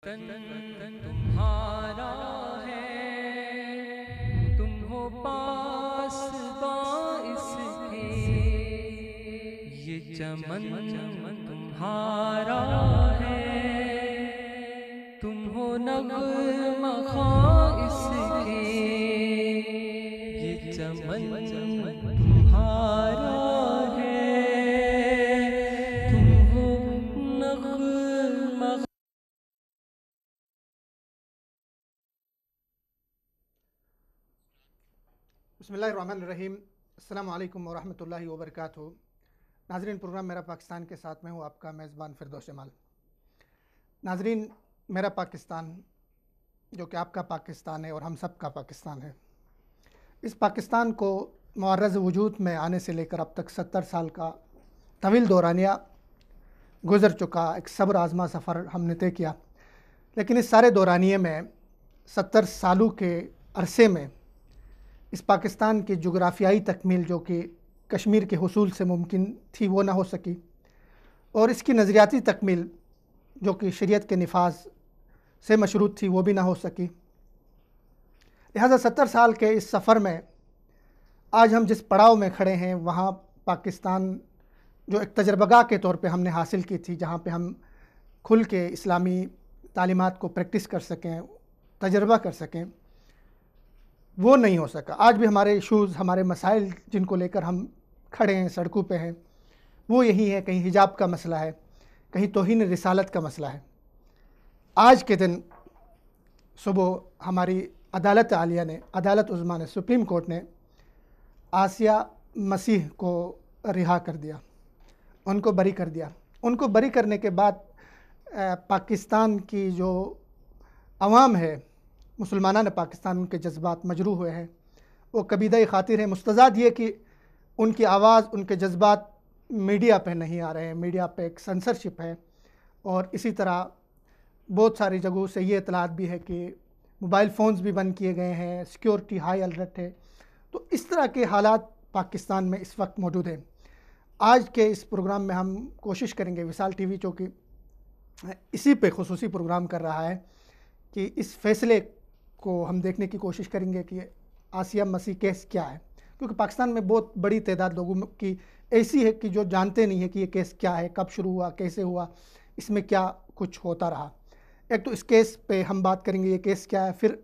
وطن تمہارا ہے، تم ہو پاس باعث کے، یہ چمن تمہارا ہے، تم ہو نغمہ خاص کے، یہ چمن تمہارا ہے، تم ہو نغمہ. بسم اللہ الرحمن الرحیم. السلام علیکم ورحمۃ اللہ وبرکاتہ. ناظرین، پروگرام میرا پاکستان کے ساتھ میں ہوں آپ کا میزبان فردوس جمال. ناظرین، میرا پاکستان جو کہ آپ کا پاکستان ہے اور ہم سب کا پاکستان ہے، اس پاکستان کو معرض وجود میں آنے سے لے کر اب تک 70 سال کا طویل دورانیہ گزر چکا. ایک صبر آزما سفر ہم نے طے کیا، لیکن اس سارے دورانیے میں 70 سالوں کے عرصے میں اس پاکستان کی جغرافیائی تکمیل جو کہ کشمیر کے حصول سے ممکن تھی وہ نہ ہو سکی، اور اس کی نظریاتی تکمیل جو کہ شریعت کے نفاذ سے مشروط تھی وہ بھی نہ ہو سکی. لہذا 70 سال کے اس سفر میں آج ہم جس پڑاؤ میں کھڑے ہیں وہاں پاکستان جو ایک تجربہ گاہ کے طور پہ ہم نے حاصل کی تھی، جہاں پہ ہم کھل کے اسلامی تعلیمات کو پریکٹس کر سکیں، تجربہ کر سکیں، وہ نہیں ہو سکا. آج بھی ہمارے ایشوز، ہمارے مسائل جن کو لے کر ہم کھڑے ہیں، سڑکوں پہ ہیں، وہ یہی ہے. کہیں حجاب کا مسئلہ ہے، کہیں توہین رسالت کا مسئلہ ہے. آج کے دن صبح ہماری عدالت عالیہ نے، عدالت عظمیٰ نے، سپریم کورٹ نے آسیہ مسیح کو رہا کر دیا، ان کو بری کر دیا. ان کو بری کرنے کے بعد پاکستان کی جو عوام ہے، مسلمانان پاکستان، ان کے جذبات مجروح ہوئے ہیں، وہ کبیدہ خاطر ہے. مستزاد یہ کہ ان کی آواز، ان کے جذبات میڈیا پہ نہیں آ رہے ہیں، میڈیا پہ ایک سنسرشپ ہے. اور اسی طرح بہت ساری جگہوں سے یہ اطلاعات بھی ہے کہ موبائل فونز بھی بند کیے گئے ہیں، سیکیورٹی ہائی الرٹ ہے. تو اس طرح کے حالات پاکستان میں اس وقت موجود ہیں. آج کے اس پروگرام میں ہم کوشش کریں گے، وصال ٹی وی چونکہ اسی پہ خصوصی پروگرام کر رہا ہے، کہ اس فیصلے کو ہم دیکھنے کی کوشش کریں گے کہ آسیہ مسیح کیس کیا ہے. کیونکہ پاکستان میں بہت بڑی تعداد لوگوں کی ایسی ہے کہ جو جانتے نہیں ہیں کہ یہ کیس کیا ہے، کب شروع ہوا، کیسے ہوا، اس میں کیا کچھ ہوتا رہا. ایک تو اس کیس پہ ہم بات کریں گے، یہ کیس کیا ہے. پھر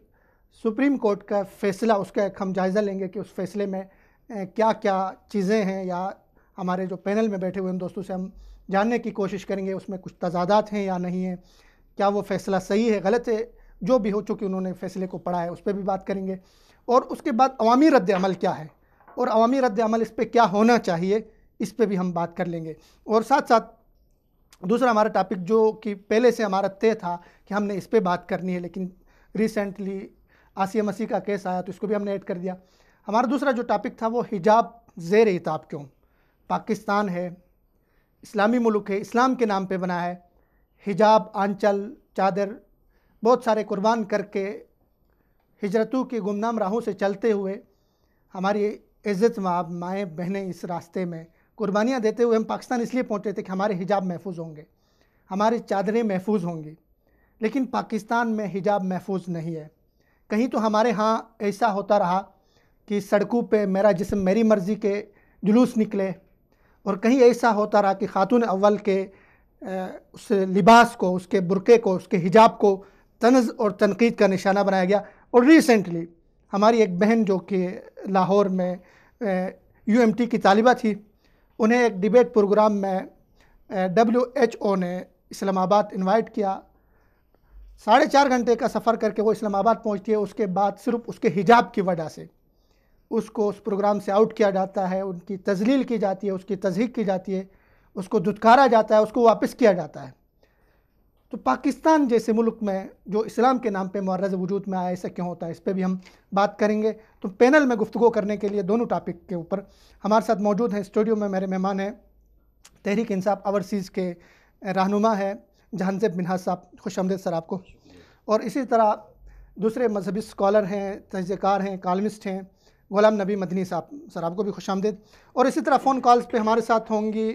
سپریم کورٹ کا فیصلہ، اس کا ایک ہم جائزہ لیں گے کہ اس فیصلے میں کیا کیا چیزیں ہیں، یا ہمارے جو پینل میں بیٹھے ہوئے ان دوستوں سے ہم جاننے کی کوشش کریں گے اس میں کچھ تضادات ہیں یا نہیں ہیں، کیا وہ فیصلہ صحیح ہے، غلط ہے. جو بھی ہو، چونکہ انہوں نے فیصلے کو پڑھا ہے، اس پہ بھی بات کریں گے. اور اس کے بعد عوامی رد عمل کیا ہے، اور عوامی رد عمل اس پہ کیا ہونا چاہیے، اس پہ بھی ہم بات کر لیں گے. اور ساتھ ساتھ دوسرا ہمارا ٹاپک جو کہ پہلے سے ہمارا طے تھا کہ ہم نے اس پہ بات کرنی ہے، لیکن ریسنٹلی آسیہ مسیح کا کیس آیا تو اس کو بھی ہم نے ایڈ کر دیا. ہمارا دوسرا جو ٹاپک تھا وہ حجاب زیر عتاب کیوں. پاکستان ہے، اسلامی ملک ہے، اسلام کے نام پہ بنا ہے. حجاب، آنچل، چادر بہت سارے قربان کر کے ہجرتوں کی گمنام راہوں سے چلتے ہوئے ہماری عزت مآب مائیں بہنیں اس راستے میں قربانیاں دیتے ہوئے ہم پاکستان اس لیے پہنچے تھے کہ ہمارے حجاب محفوظ ہوں گے، ہماری چادریں محفوظ ہوں گی. لیکن پاکستان میں حجاب محفوظ نہیں ہے. کہیں تو ہمارے ہاں ایسا ہوتا رہا کہ سڑکوں پہ میرا جسم میری مرضی کے جلوس نکلے، اور کہیں ایسا ہوتا رہا کہ خاتون اول کے اس لباس کو، اس کے برقعے کو، اس کے حجاب کو طنز اور تنقید کا نشانہ بنایا گیا. اور ریسنٹلی ہماری ایک بہن جو کہ لاہور میں UMT کی طالبہ تھی، انہیں ایک ڈیبیٹ پروگرام میں WHO نے اسلام آباد انوائٹ کیا. 4.5 گھنٹے کا سفر کر کے وہ اسلام آباد پہنچتی ہے. اس کے بعد صرف اس کے حجاب کی وجہ سے اس کو اس پروگرام سے آؤٹ کیا جاتا ہے، ان کی تذلیل کی جاتی ہے، اس کی تضحیک کی جاتی ہے، اس کو دھتکارا جاتا ہے، اس کو واپس کیا جاتا ہے. تو پاکستان جیسے ملک میں جو اسلام کے نام پہ معرض وجود میں آیا، ایسا کیوں ہوتا ہے، اس پہ بھی ہم بات کریں گے. تو پینل میں گفتگو کرنے کے لیے دونوں ٹاپک کے اوپر ہمارے ساتھ موجود ہیں. اسٹوڈیو میں میرے مہمان ہیں تحریک انصاف اوورسیز کے رہنما ہیں جہانزیب منہاج صاحب. خوش آمدید سر آپ کو. اور اسی طرح دوسرے مذہبی اسکالر ہیں، تجزیہ کار ہیں، کالمسٹ ہیں، غلام نبی مدنی صاحب. سر آپ کو بھی خوش آمدید. اور اسی طرح فون کالز پہ ہمارے ساتھ ہوں گی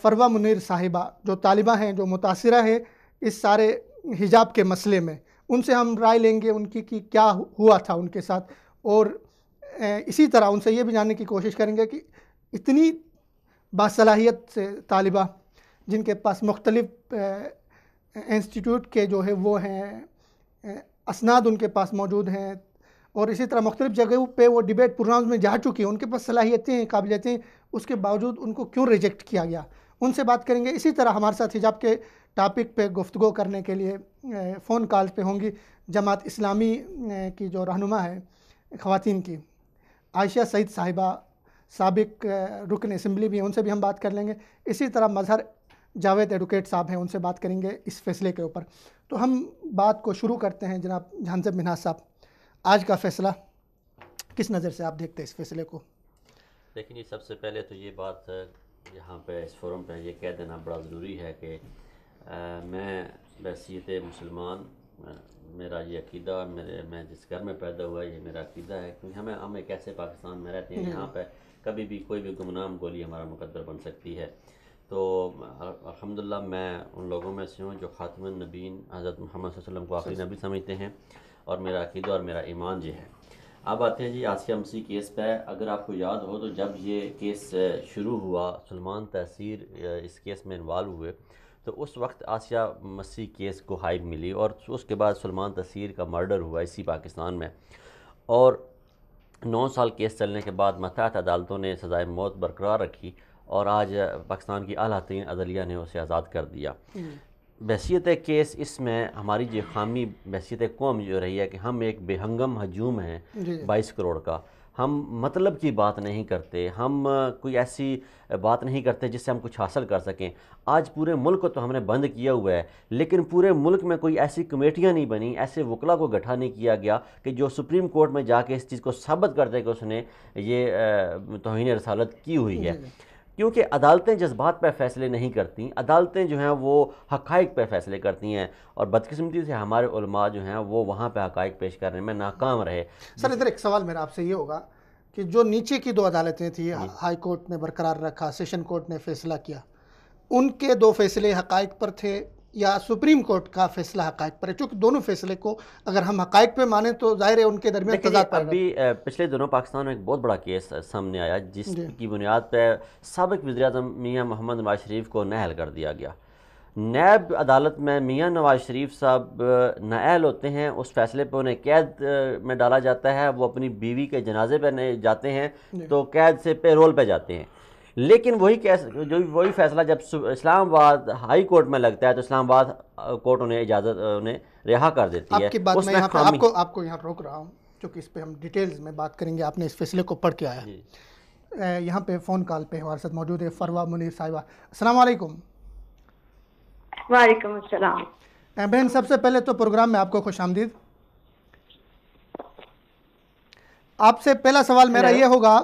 فروہ منیر صاحبہ، جو طالبہ ہیں، جو متاثرہ ہیں اس سارے حجاب کے مسئلے میں، ان سے ہم رائے لیں گے ان کی کہ کیا ہوا تھا ان کے ساتھ، اور اسی طرح ان سے یہ بھی جاننے کی کوشش کریں گے کہ اتنی باصلاحیت سے طالبہ جن کے پاس مختلف انسٹیٹیوٹ کے جو ہے وہ ہیں اسناد ان کے پاس موجود ہیں، اور اسی طرح مختلف جگہوں پہ وہ ڈیبیٹ پروگرامز میں جا چکی ہیں، ان کے پاس صلاحیتیں ہیں، قابلیتیں ہیں، اس کے باوجود ان کو کیوں ریجیکٹ کیا گیا، ان سے بات کریں گے۔ اسی طرح ہمارے ساتھ حجاب کے ٹاپک پہ گفتگو کرنے کے لیے فون کالز پہ ہوں گی جماعت اسلامی کی جو رہنما ہے خواتین کی عائشہ سعید صاحبہ، سابق رکن اسمبلی بھی ہیں، ان سے بھی ہم بات کر لیں گے۔ اسی طرح مظہر جاوید ایڈوکیٹ صاحب ہیں، ان سے بات کریں گے اس فیصلے کے اوپر۔ تو ہم بات کو شروع کرتے ہیں۔ جناب جہان زیب منہاج صاحب، آج کا فیصلہ کس نظر سے آپ دیکھتے ہیں اس فیصلے کو؟ لیکن سب سے پہلے تو یہ بات یہاں پہ اس فورم پہ یہ کہہ دینا بڑا ضروری ہے کہ میں بحیثیت مسلمان میرا یہ عقیدہ اور میں جس گھر میں پیدا ہوا یہ میرا عقیدہ ہے، کیونکہ ہم ایک ایسے پاکستان میں رہتے ہیں یہاں پہ کبھی بھی کوئی بھی گمنام گولی ہمارا مقدر بن سکتی ہے۔ تو الحمدللہ میں ان لوگوں میں سے ہوں جو خاتم النبیین حضرت محمد صلی اللہ علیہ وسلم کو آخری نبی سمجھتے ہیں، اور میرا عقیدہ اور میرا ایمان یہ ہے۔ اب آتے ہیں جی آسیہ مسیح کیس پہ۔ اگر آپ کو یاد ہو تو جب یہ کیس شروع ہوا، سلمان تحصیر اس کیس میں انوالو ہوئے، تو اس وقت آسیہ مسیح کیس کو ہائپ ملی، اور اس کے بعد سلمان تحصیر کا مرڈر ہوا اسی پاکستان میں، اور 9 سال کیس چلنے کے بعد ماتحت عدالتوں نے سزائے موت برقرار رکھی، اور آج پاکستان کی اعلیٰ ترین عدلیہ نے اسے آزاد کر دیا۔ بحیثیت کیس اس میں ہماری جو خامی بحیثیت قوم جو رہی ہے کہ ہم ایک بے ہنگم ہجوم ہیں 22 کروڑ کا، ہم مطلب کی بات نہیں کرتے، ہم کوئی ایسی بات نہیں کرتے جس سے ہم کچھ حاصل کر سکیں۔ آج پورے ملک کو تو ہم نے بند کیا ہوا ہے، لیکن پورے ملک میں کوئی ایسی کمیٹیاں نہیں بنی، ایسے وکلا کو گٹھا نہیں کیا گیا کہ جو سپریم کورٹ میں جا کے اس چیز کو ثابت کر دے کہ اس نے یہ توہین رسالت کی ہوئی ہے، کیونکہ عدالتیں جذبات پہ فیصلے نہیں کرتیں، عدالتیں جو ہیں وہ حقائق پہ فیصلے کرتی ہیں، اور بدقسمتی سے ہمارے علماء جو ہیں وہ وہاں پہ حقائق پیش کرنے میں ناکام رہے۔ سر ادھر ایک سوال میرا آپ سے یہ ہوگا کہ جو نیچے کی 2 عدالتیں تھیں، ہائی کورٹ نے برقرار رکھا، سیشن کورٹ نے فیصلہ کیا، ان کے 2 فیصلے حقائق پر تھے یا سپریم کورٹ کا فیصلہ حقائق پر ہے؟ چونکہ دونوں فیصلے کو اگر ہم حقائق پہ مانیں تو ظاہر ہے ان کے درمیان تضاد پائے گا۔ ابھی پچھلے دنوں پاکستان میں ایک بہت بڑا کیس سامنے آیا جس کی بنیاد پہ سابق وزیر اعظم میاں محمد نواز شریف کو نااہل کر دیا گیا۔ نیب عدالت میں میاں نواز شریف صاحب نااہل ہوتے ہیں، اس فیصلے پہ انہیں قید میں ڈالا جاتا ہے، وہ اپنی بیوی کے جنازے پہ جاتے ہیں تو قید سے پیرول پہ جاتے ہیں، لیکن وہی فیصلہ جب اسلام آباد ہائی کورٹ میں لگتا ہے تو اسلام آباد کورٹ انہیں رہا کر دیتی ہے۔ آپ کی بات میں یہاں پہ آپ کو یہاں روک رہا ہوں کیونکہ اس پہ ہم ڈیٹیلز میں بات کریں گے، آپ نے اس فیصلے کو پڑھ کے آیا۔ یہاں پہ فون کال پہ ہمارے ساتھ موجود ہے فروا منیر صاحبہ۔ السلام علیکم۔ وعلیکم السلام۔ بہن سب سے پہلے تو پروگرام میں آپ کو خوش آمدید۔ آپ سے پہلا سوال میرا یہ ہوگا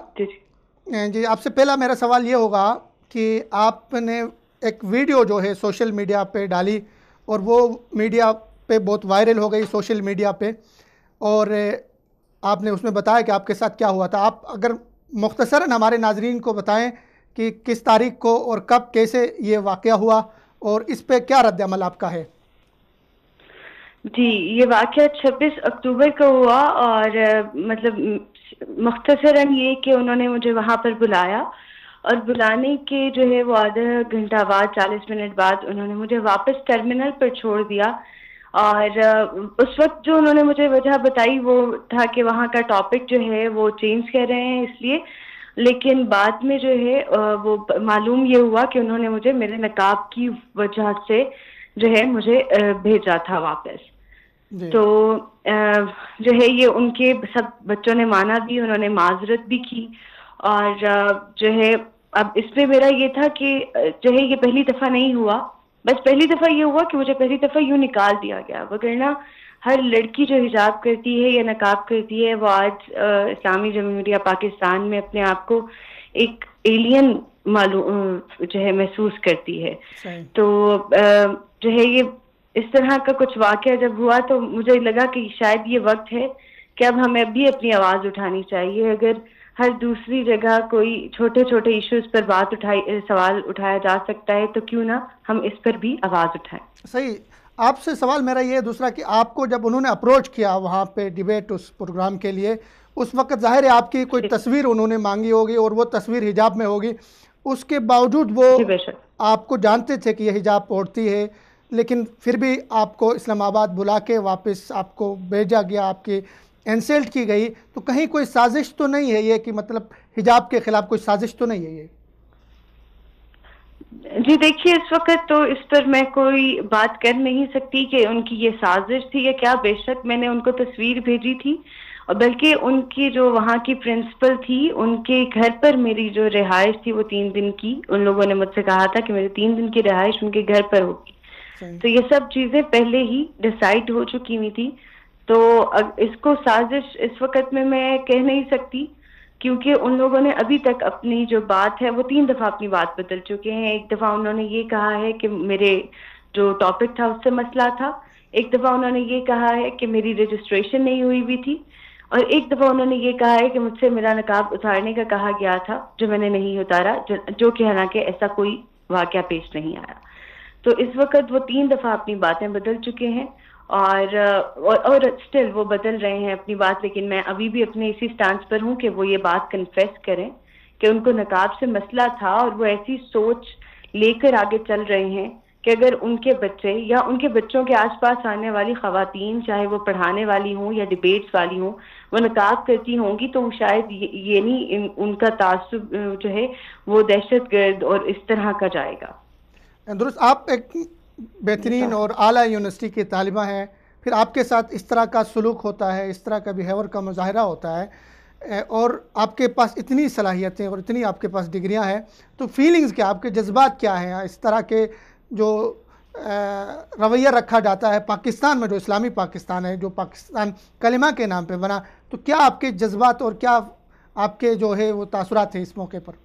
جی آپ سے پہلا میرا سوال یہ ہوگا کہ آپ نے ایک ویڈیو جو ہے سوشل میڈیا پہ ڈالی، اور وہ میڈیا پہ بہت وائرل ہو گئی سوشل میڈیا پہ، اور آپ نے اس میں بتایا کہ آپ کے ساتھ کیا ہوا تھا۔ آپ اگر مختصراً ہمارے ناظرین کو بتائیں کہ کس تاریخ کو اور کب کیسے یہ واقعہ ہوا، اور اس پہ کیا رد عمل آپ کا ہے؟ جی یہ واقعہ 26 اکتوبر کو ہوا، اور مطلب مختصراً یہ کہ انہوں نے مجھے وہاں پر بلایا، اور بلانے کے جو ہے وہ آدھا گھنٹہ بعد 40 منٹ بعد انہوں نے مجھے واپس ٹرمینل پر چھوڑ دیا، اور اس وقت جو انہوں نے مجھے وجہ بتائی وہ تھا کہ وہاں کا ٹاپک جو ہے وہ چینج کر رہے ہیں اس لیے، لیکن بعد میں جو ہے وہ معلوم یہ ہوا کہ انہوں نے مجھے میرے نقاب کی وجہ سے جو ہے مجھے بھیجا تھا واپس۔ تو جو ہے یہ ان کے سب بچوں نے مانا بھی، انہوں نے معذرت بھی کی، اور جو ہے اب اس میں میرا یہ تھا کہ جو ہے یہ پہلی دفعہ نہیں ہوا، بس پہلی دفعہ یہ ہوا کہ مجھے پہلی دفعہ یوں نکال دیا گیا، وگرنہ ہر لڑکی جو حجاب کرتی ہے یا نقاب کرتی ہے وہ آج اسلامی جمہوریہ پاکستان میں اپنے آپ کو ایک ایلین جو ہے محسوس کرتی ہے۔ تو جو ہے یہ اس طرح کا کچھ واقعہ جب ہوا تو مجھے لگا کہ شاید یہ وقت ہے کہ اب ہمیں بھی اپنی آواز اٹھانی چاہیے۔ اگر ہر دوسری جگہ کوئی چھوٹے چھوٹے ایشوز پر سوال اٹھایا جا سکتا ہے تو کیوں نہ ہم اس پر بھی آواز اٹھائیں۔ صحیح۔ آپ سے سوال میرا یہ ہے دوسرا کہ آپ کو جب انہوں نے اپروچ کیا وہاں پہ ڈیبیٹ اس پروگرام کے لیے، اس وقت ظاہر ہے آپ کی کوئی تصویر انہوں نے مانگی ہوگی اور وہ تصویر حجاب میں ہوگی، اس کے باوجود وہ جی بے شک. آپ کو جانتے تھے کہ یہ حجاب اوڑھتی ہے، لیکن پھر بھی آپ کو اسلام آباد بلا کے واپس آپ کو بھیجا گیا، آپ کی انسلٹ کی گئی، تو کہیں کوئی سازش تو نہیں ہے یہ کہ مطلب حجاب کے خلاف کوئی سازش تو نہیں ہے یہ؟ جی دیکھیے اس وقت تو اس پر میں کوئی بات کر نہیں سکتی کہ ان کی یہ سازش تھی یا کیا. بے شک میں نے ان کو تصویر بھیجی تھی، اور بلکہ ان کی جو وہاں کی پرنسپل تھی ان کے گھر پر میری جو رہائش تھی وہ 3 دن کی، ان لوگوں نے مجھ سے کہا تھا کہ میرے 3 دن کی رہائش ان کے گھر پر ہوگی. تو یہ سب چیزیں پہلے ہی ڈیسائیڈ ہو چکی ہوئی تھی. تو اس کو سازش اس وقت میں کہہ نہیں سکتی، کیونکہ ان لوگوں نے ابھی تک اپنی جو بات ہے وہ 3 دفعہ اپنی بات بدل چکے ہیں. ایک دفعہ انہوں نے یہ کہا ہے کہ میرے جو ٹاپک تھا اس سے مسئلہ تھا، ایک دفعہ انہوں نے یہ کہا ہے کہ میری رجسٹریشن نہیں ہوئی بھی تھی، اور ایک دفعہ انہوں نے یہ کہا ہے کہ مجھ سے میرا نقاب اتارنے کا کہا گیا تھا جو میں نے نہیں اتارا، جو کہ حالانکہ ایسا کوئی واقعہ پیش نہیں آیا. تو اس وقت وہ 3 دفعہ اپنی باتیں بدل چکے ہیں، اور اسٹل وہ بدل رہے ہیں اپنی بات. لیکن میں ابھی بھی اپنے اسی سٹانس پر ہوں کہ وہ یہ بات کنفیس کریں کہ ان کو نقاب سے مسئلہ تھا، اور وہ ایسی سوچ لے کر آگے چل رہے ہیں کہ اگر ان کے بچے یا ان کے بچوں کے آس پاس آنے والی خواتین، چاہے وہ پڑھانے والی ہوں یا ڈیبیٹس والی ہوں، وہ نقاب کرتی ہوں گی، تو وہ شاید یہ نہیں ان کا تعصب جو ہے وہ دہشت گرد اور اس طرح کا جائے گا. درست. آپ ایک بہترین اور اعلیٰ یونیورسٹی کی طالبہ ہیں، پھر آپ کے ساتھ اس طرح کا سلوک ہوتا ہے، اس طرح کا بیہیور کا مظاہرہ ہوتا ہے، اور آپ کے پاس اتنی صلاحیتیں اور اتنی آپ کے پاس ڈگریاں ہیں، تو فیلنگز کیا، آپ کے جذبات کیا ہیں اس طرح کے جو رویہ رکھا جاتا ہے پاکستان میں، جو اسلامی پاکستان ہے، جو پاکستان کلمہ کے نام پہ بنا، تو کیا آپ کے جذبات اور کیا آپ کے جو ہے وہ تاثرات ہیں اس موقع پر؟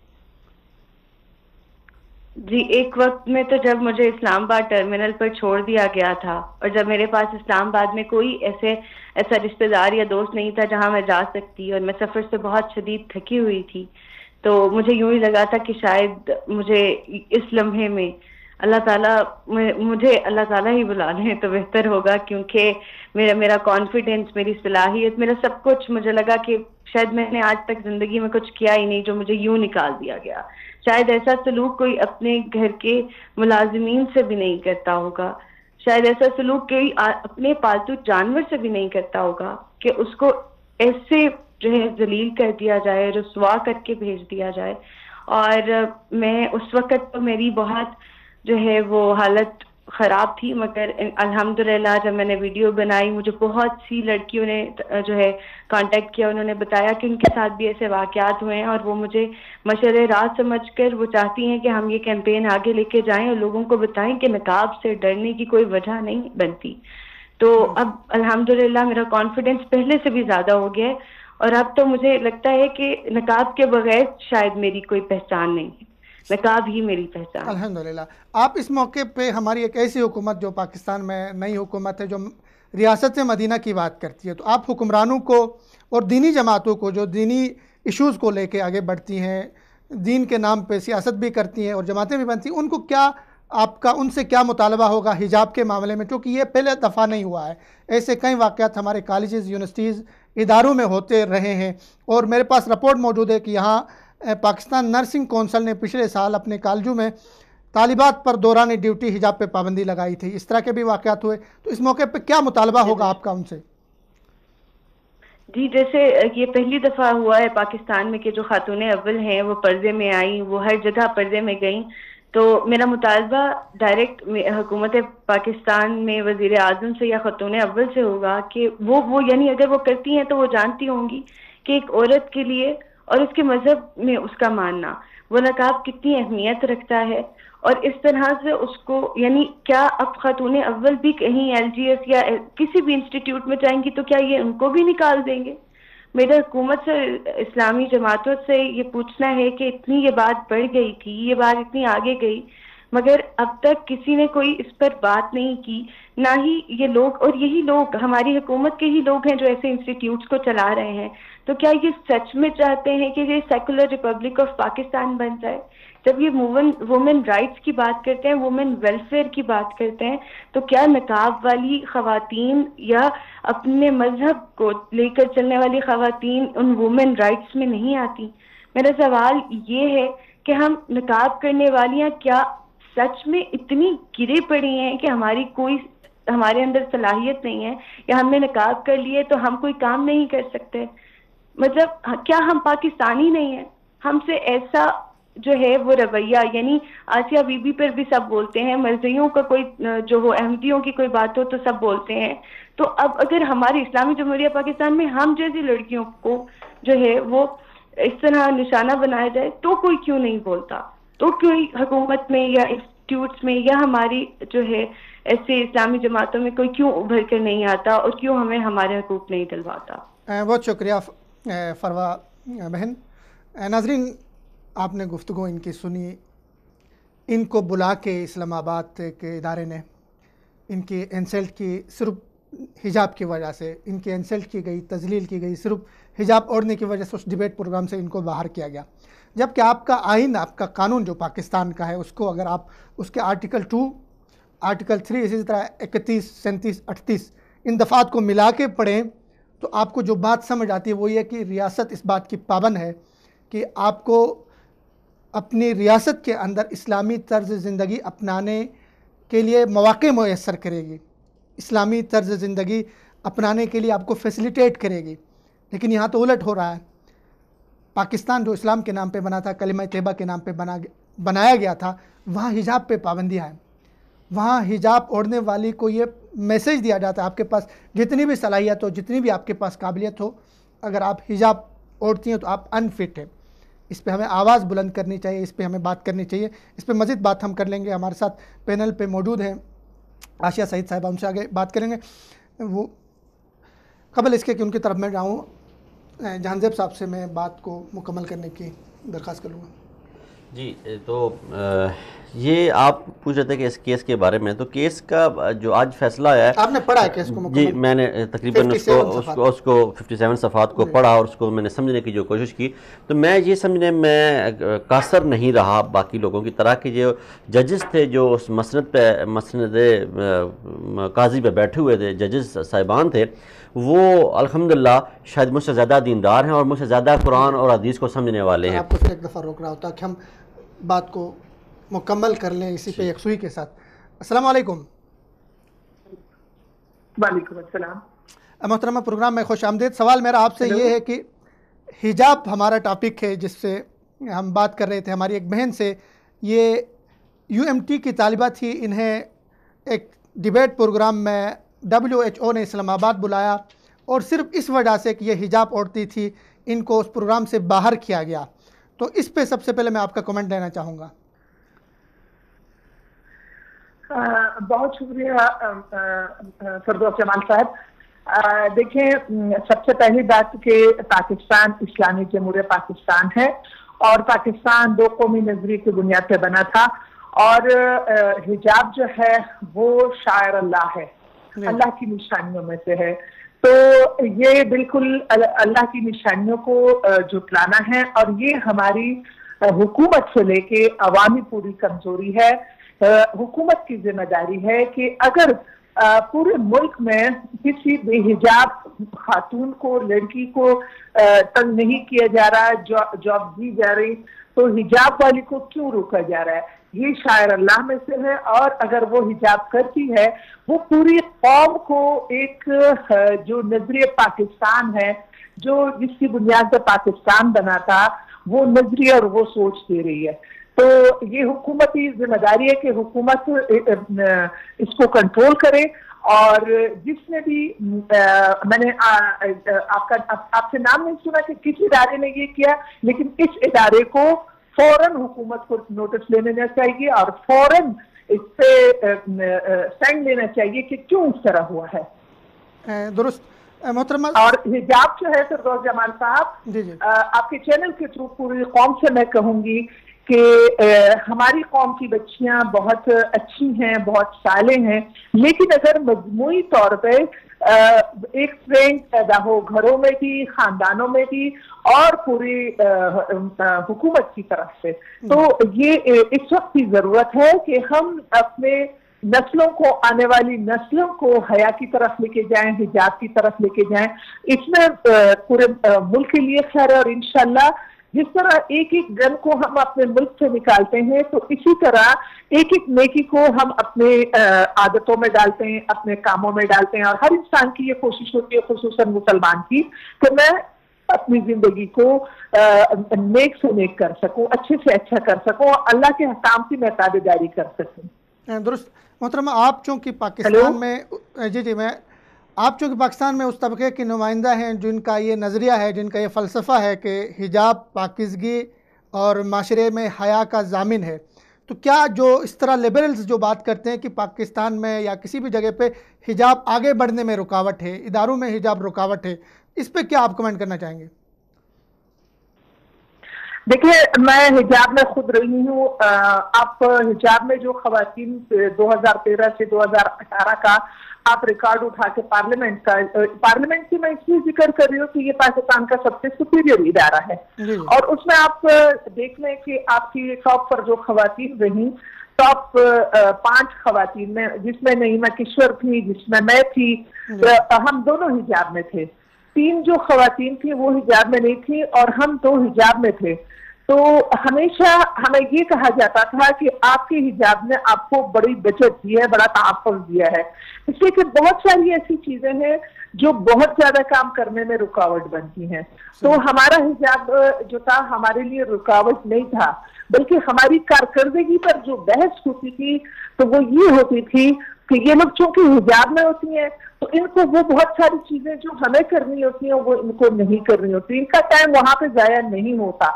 جی ایک وقت میں تو جب مجھے اسلام آباد ٹرمینل پر چھوڑ دیا گیا تھا، اور جب میرے پاس اسلام آباد میں کوئی ایسا رشتہ دار یا دوست نہیں تھا جہاں میں جا سکتی، اور میں سفر سے بہت شدید تھکی ہوئی تھی، تو مجھے یوں ہی لگا تھا کہ شاید مجھے اس لمحے میں اللہ تعالیٰ ہی بلا لیں تو بہتر ہوگا. کیونکہ میرا کانفیڈینس، میری صلاحیت، میرا سب کچھ، مجھے لگا کہ شاید میں نے آج تک زندگی میں کچھ کیا ہی نہیں جو مجھے یوں نکال دیا گیا. شاید ایسا سلوک کوئی اپنے گھر کے ملازمین سے بھی نہیں کرتا ہوگا، شاید ایسا سلوک کوئی اپنے پالتو جانور سے بھی نہیں کرتا ہوگا کہ اس کو ایسے جو ہے ذلیل کر دیا جائے، رسوا کر کے بھیج دیا جائے. اور میں اس وقت تو میری بہت جو ہے وہ حالت خراب تھی، مگر الحمدللہ جب میں نے ویڈیو بنائی، مجھے بہت سی لڑکیوں نے جو ہے کانٹیکٹ کیا، انہوں نے بتایا کہ ان کے ساتھ بھی ایسے واقعات ہوئے ہیں، اور وہ مجھے مشورے راہ سمجھ کر وہ چاہتی ہیں کہ ہم یہ کیمپین آگے لے کے جائیں اور لوگوں کو بتائیں کہ نقاب سے ڈرنے کی کوئی وجہ نہیں بنتی. تو اب الحمدللہ میرا کانفیڈنس پہلے سے بھی زیادہ ہو گیا ہے، اور اب تو مجھے لگتا ہے کہ نقاب کے بغیر شاید میری کوئی پہچان نہیں ہے، نقاب ہی میری پہچان. الحمدللہ. آپ اس موقع پہ ہماری ایک ایسی حکومت جو پاکستان میں نئی حکومت ہے جو ریاست مدینہ کی بات کرتی ہے، تو آپ حکمرانوں کو اور دینی جماعتوں کو جو دینی ایشوز کو لے کے آگے بڑھتی ہیں، دین کے نام پہ سیاست بھی کرتی ہیں اور جماعتیں بھی بنتی ہیں، ان کو کیا آپ کا ان سے کیا مطالبہ ہوگا حجاب کے معاملے میں؟ کیونکہ یہ پہلے دفعہ نہیں ہوا ہے، ایسے کئی واقعات ہمارے کالجز، یونیورسٹیز، اداروں میں ہوتے رہے ہیں. اور میرے پاس رپورٹ موجود ہے کہ یہاں پاکستان نرسنگ کونسل نے پچھلے سال اپنے کالجوں میں طالبات پر دوران ڈیوٹی حجاب پہ پابندی لگائی تھی. اس طرح کے بھی واقعات ہوئے، تو اس موقع پہ کیا مطالبہ ہوگا آپ کا ان سے؟ جی جیسے یہ پہلی دفعہ ہوا ہے پاکستان میں کہ جو خاتون اول ہیں وہ پردے میں آئیں، وہ ہر جگہ پردے میں گئیں، تو میرا مطالبہ ڈائریکٹ حکومت پاکستان میں وزیر اعظم سے یا خاتون اول سے ہوگا کہ وہ یعنی اگر وہ کرتی ہیں تو وہ جانتی ہوں گی کہ ایک عورت کے لیے اور اس کے مذہب میں اس کا ماننا وہ نقاب کتنی اہمیت رکھتا ہے. اور اس طرح سے اس کو یعنی کیا اب خاتون اول بھی کہیں LGS یا کسی بھی انسٹیٹیوٹ میں جائیں گی تو کیا یہ ان کو بھی نکال دیں گے؟ میرا حکومت سے، اسلامی جماعتوں سے یہ پوچھنا ہے کہ اتنی یہ بات بڑھ گئی تھی، یہ بات اتنی آگے گئی، مگر اب تک کسی نے کوئی اس پر بات نہیں کی، نہ ہی یہ لوگ، اور یہی لوگ ہماری حکومت کے ہی لوگ ہیں جو ایسے انسٹیٹیوٹس کو چلا رہے ہیں. تو کیا یہ سچ میں چاہتے ہیں کہ یہ سیکولر ریپبلک آف پاکستان بن جائے؟ جب یہ وومن رائٹس کی بات کرتے ہیں، وومن ویلفیئر کی بات کرتے ہیں، تو کیا نقاب والی خواتین یا اپنے مذہب کو لے کر چلنے والی خواتین ان وومن رائٹس میں نہیں آتی؟ میرا سوال یہ ہے کہ ہم نقاب کرنے والیاں کیا سچ میں اتنی گرے پڑی ہیں کہ ہمارے اندر صلاحیت نہیں ہے، یا ہم نے نقاب کر لیے تو ہم کوئی کام نہیں کر سکتے؟ مطلب کیا ہم پاکستانی نہیں ہیں؟ ہم سے ایسا جو ہے وہ رویہ، یعنی آسیہ بی بی پر بھی سب بولتے ہیں، مرزیوں کا کوئی جو ہو، احمدیوں کی کوئی بات ہو تو سب بولتے ہیں. تو اب اگر ہماری اسلامی جمہوریہ پاکستان میں ہم جیسی لڑکیوں کو جو ہے وہ اس طرح نشانہ بنایا جائے تو کوئی کیوں نہیں بولتا؟ تو کوئی حکومت میں یا انسٹیٹیوٹس میں یا ہماری جو ہے ایسے اسلامی جماعتوں میں کوئی کیوں ابھر کر نہیں آتا اور کیوں ہمیں ہمارے حقوق نہیں دلواتا؟ بہت شکریہ فروا بہن. ناظرین، آپ نے گفتگو ان کی سنی. ان کو بلا کے اسلام آباد کے ادارے نے ان کی انسلٹ کی صرف حجاب کی وجہ سے، ان کی انسلٹ کی گئی، تذلیل کی گئی صرف حجاب اوڑھنے کی وجہ سے. اس ڈیبیٹ پروگرام سے ان کو باہر کیا گیا، جبکہ آپ کا آئین، آپ کا قانون جو پاکستان کا ہے، اس کو اگر آپ اس کے آرٹیکل 2، آرٹیکل 3، اسی طرح 31، 37، 38 ان دفعات کو ملا کے پڑھیں تو آپ کو جو بات سمجھ آتی ہے وہ یہ کہ ریاست اس بات کی پابند ہے کہ آپ کو اپنی ریاست کے اندر اسلامی طرز زندگی اپنانے کے لیے مواقع میسر کرے گی، اسلامی طرز زندگی اپنانے کے لیے آپ کو فیسیلیٹیٹ کرے گی. لیکن یہاں تو الٹ ہو رہا ہے. پاکستان جو اسلام کے نام پہ بنا تھا، کلمہ طیبہ کے نام پہ بنایا گیا تھا، وہاں حجاب پہ پابندیاں ہیں. وہاں حجاب اوڑھنے والی کو یہ میسیج دیا جاتا ہے، آپ کے پاس جتنی بھی صلاحیت ہو، جتنی بھی آپ کے پاس قابلیت ہو، اگر آپ حجاب اوڑھتی ہیں تو آپ انفٹ ہیں. اس پہ ہمیں آواز بلند کرنی چاہیے، اس پہ ہمیں بات کرنی چاہیے. اس پہ مزید بات ہم کر لیں گے. ہمارے ساتھ پینل پہ موجود ہیں آسیہ سعید صاحبہ، ان سے آگے بات کریں گے. وہ قبل اس کے کہ ان کی طرف میں جاؤں، جہانزیب صاحب سے میں بات کو مکمل کرنے کی درخواست کروں گا. جی، تو یہ آپ پوچھ رہے تھے کہ اس کیس کے بارے میں. تو کیس کا جو آج فیصلہ آیا ہے، آپ نے پڑھا ہے کیس کو مکمل؟ جی، میں نے تقریباً اس کو 57 صفحات کو پڑھا اور اس کو میں نے سمجھنے کی جو کوشش کی. تو میں یہ سمجھنے میں قاصر نہیں رہا باقی لوگوں کی طرح کہ جو ججز تھے جو اس مسند قاضی پہ بیٹھے ہوئے تھے، ججز صاحبان تھے، وہ الحمدللہ شاید مجھ سے زیادہ دیندار ہیں اور مجھ سے زیادہ قرآن اور حدیث کو سمجھنے والے ہیں. آپ کو پھر ایک دفعہ روک رہا ہوتا کہ ہم بات کو مکمل کر لیں اسی پہ یکسوئی کے ساتھ. السلام علیکم. وعلیکم السلام. محترمہ، پروگرام میں خوش آمدید. سوال میرا آپ سے یہ ہے کہ حجاب ہمارا ٹاپک ہے جس سے ہم بات کر رہے تھے. ہماری ایک بہن سے، یہ UMT کی طالبہ تھی، انہیں ایک ڈیبیٹ پروگرام میں WHO نے اسلام آباد بلایا اور صرف اس وجہ سے کہ یہ حجاب اوڑھتی تھی ان کو اس پروگرام سے باہر کیا گیا. تو اس پہ سب سے پہلے میں آپ کا کمنٹ لینا چاہوں گا. بہت شکریہ فردوس جمال صاحب. دیکھیں، سب سے پہلی بات کہ پاکستان اسلامی جمہوریہ پاکستان ہے اور پاکستان دو قومی نظریے کی بنیاد پہ بنا تھا، اور حجاب جو ہے وہ شاعر اللہ ہے، اللہ کی نشانیوں میں سے ہے. تو یہ بالکل اللہ کی نشانیوں کو جھٹلانا ہے، اور یہ ہماری حکومت سے لے کے عوامی پوری کمزوری ہے. حکومت کی ذمہ داری ہے کہ اگر پورے ملک میں کسی بے حجاب خاتون کو، لڑکی کو تنگ نہیں کیا جا رہا، جاب دی جا رہی، تو حجاب والی کو کیوں روکا جا رہا ہے؟ یہ شاعر اللہ میں سے ہے، اور اگر وہ حجاب کرتی ہے وہ پوری قوم کو ایک جو نظریہ پاکستان ہے، جو جس کی بنیاد پر پاکستان بنا تھا، وہ نظریہ اور وہ سوچ دے رہی ہے. تو یہ حکومتی ذمہ داری ہے کہ حکومت اس کو کنٹرول کرے. اور جس نے بھی میں نے آپ سے نام نہیں سنا کہ کس ادارے نے یہ کیا، لیکن اس ادارے کو فوراً حکومت کو نوٹس لے لینا چاہیے اور فوراً اس پہ سینڈ لینا چاہیے کہ کیوں اس طرح ہوا ہے. درست محترمہ. اور حجاب جو ہے فردوس جمال صاحب، آپ کے چینل کے تھرو پوری قوم سے میں کہوں گی کہ ہماری قوم کی بچیاں بہت اچھی ہیں، بہت صالح ہیں، لیکن اگر مجموعی طور پہ ایک ٹرینڈ پیدا ہو گھروں میں بھی، خاندانوں میں بھی اور پوری حکومت کی طرف سے، تو یہ اس وقت کی ضرورت ہے کہ ہم اپنے نسلوں کو، آنے والی نسلوں کو حیا کی طرف لے کے جائیں، حجاب کی طرف لے کے جائیں. اس میں پورے ملک کے لیے خیر ہے، اور انشاءاللہ جس طرح ایک ایک گن کو ہم اپنے ملک سے نکالتے ہیں تو اسی طرح ایک ایک نیکی کو ہم اپنے عادتوں میں ڈالتے ہیں، اپنے کاموں میں ڈالتے ہیں. اور ہر انسان کی یہ کوشش ہوتی ہے، خصوصاً مسلمان کی، کہ میں اپنی زندگی کو نیک سے نیک کر سکوں، اچھے سے اچھا کر سکوں، اللہ کے حکام کی میں تابعداری کر سکوں. درست محترمہ، آپ چونکہ پاکستان میں آپ چونکہ پاکستان میں اس طبقے کی نمائندہ ہیں جن کا یہ نظریہ ہے، جن کا یہ فلسفہ ہے کہ حجاب پاکیزگی اور معاشرے میں حیا کا ضامن ہے، تو کیا جو اس طرح لبرلز جو بات کرتے ہیں کہ پاکستان میں یا کسی بھی جگہ پہ حجاب آگے بڑھنے میں رکاوٹ ہے، اداروں میں حجاب رکاوٹ ہے، اس پہ کیا آپ کمنٹ کرنا چاہیں گے؟ دیکھیے، میں حجاب میں خود رہی ہوں. آپ حجاب میں جو خواتین 2013 سے 2018 کا آپ ریکارڈ اٹھا کے پارلیمنٹ کی میں اس لیے ذکر کر رہی ہوں کہ یہ پاکستان کا سب سے سپیریئر ادارہ ہے، اور اس میں آپ دیکھ لیں کہ آپ کی ٹاپ پر جو خواتین رہیں، ٹاپ 5 خواتین میں، جس میں نعیمہ کشور تھی، جس میں تھی، ہم دونوں حجاب میں تھے. 3 جو خواتین تھیں وہ حجاب میں نہیں تھی اور ہم 2 حجاب میں تھے. تو ہمیشہ ہمیں یہ کہا جاتا تھا کہ آپ کے حجاب نے آپ کو بڑی بچت دی ہے، بڑا تحفظ دیا ہے، اس لیے کہ بہت ساری ایسی چیزیں ہیں جو بہت زیادہ کام کرنے میں رکاوٹ بنتی ہیں. تو ہمارا حجاب جو تھا ہمارے لیے رکاوٹ نہیں تھا، بلکہ ہماری کارکردگی پر جو بحث ہوتی تھی تو وہ یہ ہوتی تھی کہ یہ لوگ چونکہ حجاب میں ہوتی ہیں تو ان کو وہ بہت ساری چیزیں جو ہمیں کرنی ہوتی ہیں وہ ان کو نہیں کرنی ہوتی، ان کا ٹائم وہاں پہ ضائع نہیں ہوتا.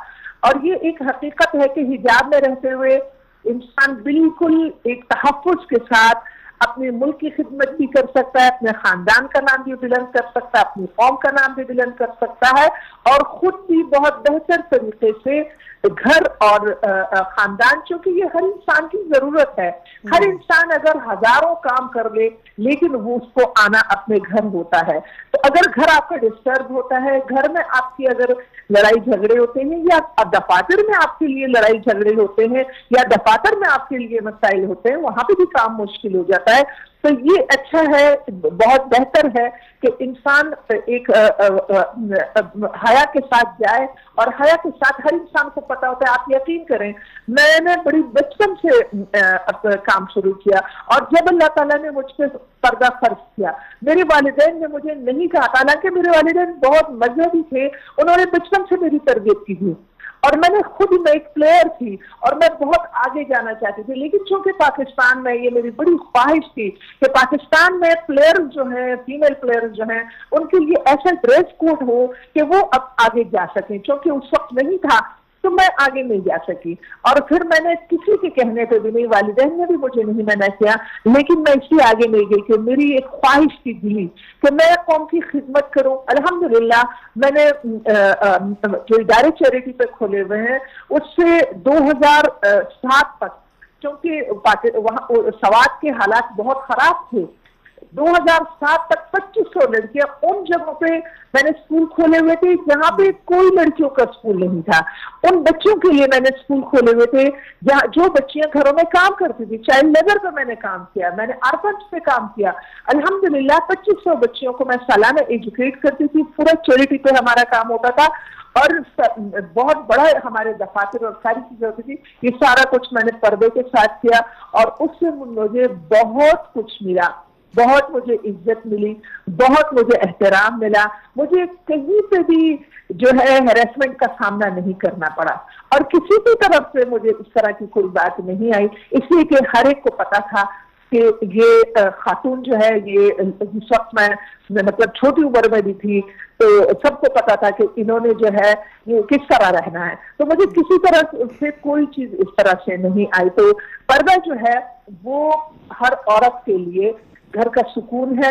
اور یہ ایک حقیقت ہے کہ حجاب میں رہتے ہوئے انسان بالکل ایک تحفظ کے ساتھ اپنے ملک کی خدمت بھی کر سکتا ہے، اپنے خاندان کا نام بھی بلند کر سکتا ہے، اپنی قوم کا نام بھی بلند کر سکتا ہے، اور خود بھی بہت بہتر طریقے سے گھر اور خاندان، چونکہ یہ ہر انسان کی ضرورت ہے. ہر انسان اگر ہزاروں کام کر لے لیکن وہ اس کو آنا اپنے گھر ہوتا ہے، تو اگر گھر آپ کا ڈسٹرب ہوتا ہے، گھر میں آپ کی اگر لڑائی جھگڑے ہوتے ہیں، یا دفاتر میں آپ کے لیے لڑائی جھگڑے ہوتے ہیں، یا دفاتر میں آپ کے لیے مسائل ہوتے ہیں، وہاں پہ بھی کام مشکل ہو جاتا ہے. تو یہ اچھا ہے، بہت بہتر ہے کہ انسان ایک حیا کے ساتھ جائے، اور حیا کے ساتھ ہر انسان کو پتا ہوتا ہے. آپ یقین کریں، میں نے بڑی بچپن سے کام شروع کیا، اور جب اللہ تعالیٰ نے مجھ پہ پردہ فرض کیا، میرے والدین نے مجھے نہیں کہا، حالانکہ میرے والدین بہت مذہبی تھے، انہوں نے بچپن سے میری تربیت کی تھی، اور میں نے خود میں ایک پلیئر تھی اور میں بہت آگے جانا چاہتی تھی. لیکن چونکہ پاکستان میں یہ میری بڑی خواہش تھی کہ پاکستان میں پلیئر جو ہیں، فیمیل پلیئر جو ہیں، ان کے لیے ایسا ڈریس کوڈ ہو کہ وہ اب آگے جا سکیں. چونکہ اس وقت نہیں تھا تو میں آگے نہیں جا سکی، اور پھر میں نے کسی کے کہنے پہ بھی نہیں، والدین نے بھی مجھے نہیں منع کیا، لیکن میں اس لیے آگے نہیں گئی کہ میری ایک خواہش تھی دلی کہ میں قوم کی خدمت کروں. الحمدللہ میں نے جو ادارے چیریٹی پہ کھولے ہوئے ہیں اس سے 2007 تک، چونکہ وہاں سوات کے حالات بہت خراب تھے، 2007 تک 2500 لڑکیاں ان جگہوں پہ میں نے اسکول کھولے ہوئے تھے جہاں پہ کوئی لڑکیوں کا اسکول نہیں تھا. ان بچوں کے لیے میں نے اسکول کھولے ہوئے تھے جہاں جو بچیاں گھروں میں کام کرتی تھی. چائلڈ لیبر پہ میں نے کام کیا، میں نے آرفنز پہ کام کیا. الحمدللہ 2500 بچیوں کو میں سالانہ ایجوکیٹ کرتی تھی. پورا چیریٹی پہ ہمارا کام ہوتا تھا، اور بہت بڑا ہمارے دفاتر اور ساری چیزیں ہوتی تھی. یہ سارا کچھ میں نے پردے کے ساتھ کیا، اور اس سے مجھے بہت کچھ ملا، بہت مجھے عزت ملی، بہت مجھے احترام ملا. مجھے کہیں پہ بھی جو ہے ہیراسمنٹ کا سامنا نہیں کرنا پڑا، اور کسی کی طرف سے مجھے اس طرح کی کوئی بات نہیں آئی، اس لیے کہ ہر ایک کو پتا تھا کہ یہ خاتون جو ہے، یہ جس وقت میں مطلب چھوٹی عمر میں بھی تھی تو سب کو پتا تھا کہ انہوں نے جو ہے یہ کس طرح رہنا ہے. تو مجھے کسی طرح سے کوئی چیز اس طرح سے نہیں آئی. تو پردہ جو ہے وہ ہر عورت کے لیے گھر کا سکون ہے،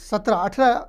17-18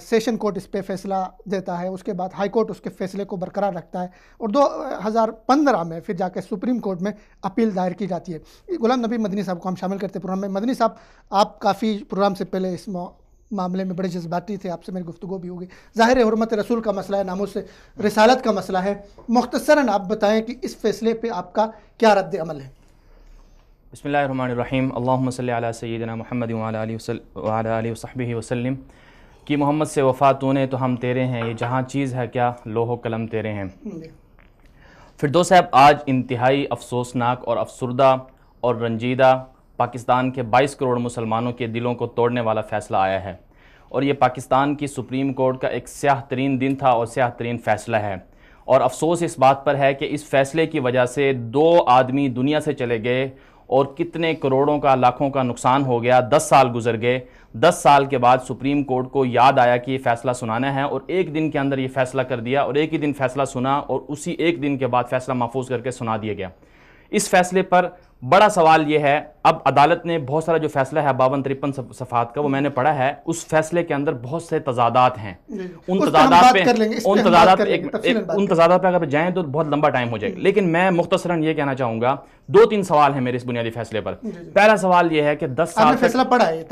سیشن کورٹ اس پہ فیصلہ دیتا ہے، اس کے بعد ہائی کورٹ اس کے فیصلے کو برقرار رکھتا ہے، اور 2015 میں پھر جا کے سپریم کورٹ میں اپیل دائر کی جاتی ہے۔ غلام نبی مدنی صاحب کو ہم شامل کرتے ہیں پروگرام میں۔ مدنی صاحب، آپ کافی پروگرام سے پہلے اس معاملے میں بڑے جذباتی تھے، آپ سے میری گفتگو بھی ہوگی۔ ظاہر ہے حرمت رسول کا مسئلہ ہے، ناموس رسالت کا مسئلہ ہے، مختصراً آپ بتائیں کہ اس فیصلے پہ آپ کا کیا رد عمل ہے؟ بسم اللہ الرحمن الرحیم، اللہم صلی علی سیدنا محمد وعلی آلہ وصحبہ وسلم۔ کہ محمد سے وفا تو نے تو ہم تیرے ہیں، یہ جہاں چیز ہے کیا لوح و قلم تیرے ہیں۔ فردوس صاحب، آج انتہائی افسوسناک اور افسردہ اور رنجیدہ پاکستان کے 22 کروڑ مسلمانوں کے دلوں کو توڑنے والا فیصلہ آیا ہے، اور یہ پاکستان کی سپریم کورٹ کا ایک سیاہ ترین دن تھا اور سیاہ ترین فیصلہ ہے۔ اور افسوس اس بات پر ہے کہ اس فیصلے کی وجہ سے 2 آدمی دنیا سے چلے گئے اور کتنے کروڑوں کا لاکھوں کا نقصان ہو گیا۔ 10 سال گزر گئے، 10 سال کے بعد سپریم کورٹ کو یاد آیا کہ یہ فیصلہ سنانا ہے، اور ایک دن کے اندر یہ فیصلہ کر دیا، اور ایک ہی دن فیصلہ سنا، اور اسی ایک دن کے بعد فیصلہ محفوظ کر کے سنا دیا گیا۔ اس فیصلے پر بڑا سوال یہ ہے، اب عدالت نے بہت سارا جو فیصلہ ہے 52-53 صفحات کا، وہ میں نے پڑھا ہے، اس فیصلے کے اندر بہت سے تضادات ہیں۔ ان تضادات پہ اگر جائیں تو بہت لمبا ٹائم ہو جائے گا، لیکن میں مختصراً یہ کہنا چاہوں گا 2-3 سوال ہیں میرے اس بنیادی فیصلے پر۔ پہلا سوال یہ ہے کہ 10 سال فیصلہ پڑھا ہے،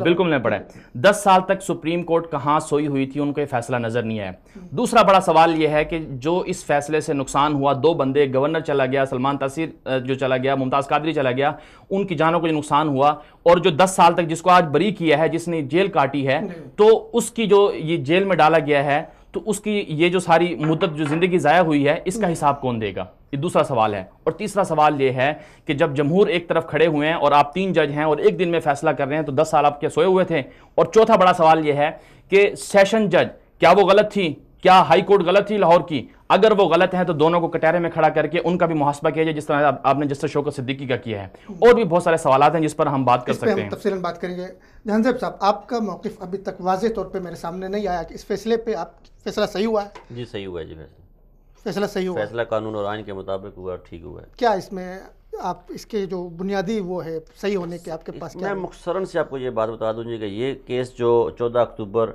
بالکل میں پڑھا ہے، 10 سال تک سپریم کورٹ کہاں سوئی ہوئی تھی، ان کو یہ فیصلہ نظر نہیں آیا۔ دوسرا بڑا سوال یہ ہے کہ جو اس فیصلے سے نقصان ہوا، 2 بندے، گورنر چلا گیا، سلمان تاثیر جو چلا گیا، ممتاز قادری چلا گیا، ان کی جانوں کو جو نقصان ہوا، اور جو 10 سال تک جس کو آج بری کیا ہے، جس نے جیل کاٹی ہے، تو اس کی جو یہ جیل میں ڈالا گیا ہے، تو اس کی یہ جو ساری مدت جو زندگی ضائع ہوئی ہے، اس کا حساب کون دے گا؟ یہ دوسرا سوال ہے۔ اور تیسرا سوال یہ ہے کہ جب جمہور ایک طرف کھڑے ہوئے ہیں اور آپ 3 جج ہیں اور ایک دن میں فیصلہ کر رہے ہیں، تو 10 سال آپ کے سوئے ہوئے تھے؟ اور چوتھا بڑا سوال یہ ہے کہ سیشن جج کیا وہ غلط تھی؟ کیا ہائی کورٹ غلط تھی لاہور کی؟ اگر وہ غلط ہیں تو دونوں کو کٹہرے میں کھڑا کر کے ان کا بھی محاسبہ کیا جائے، جس طرح آپ نے جسٹس شوکت صدیقی کا کیا ہے۔ اور بھی بہت سارے سوالات ہیں جس پر ہم بات کر سکتے ہیں، تفصیلاً بات کریں گے۔ جہان صاحب، آپ کا موقف ابھی تک واضح طور پہ میرے سامنے نہیں آیا کہ اس فیصلے پہ آپ فیصلہ صحیح ہوا ہے؟ جی صحیح ہوا ہے، جی فیصلہ صحیح ہوا، فیصلہ قانون اور آئین کے مطابق ہوا، ٹھیک ہوا ہے۔ کیا اس میں آپ اس کے جو بنیادی وہ ہے صحیح ہونے کے آپ کے پاس کیا؟ میں مختصراً سے آپ کو یہ بات بتا دوں کہ یہ کیس جو 14 اکتوبر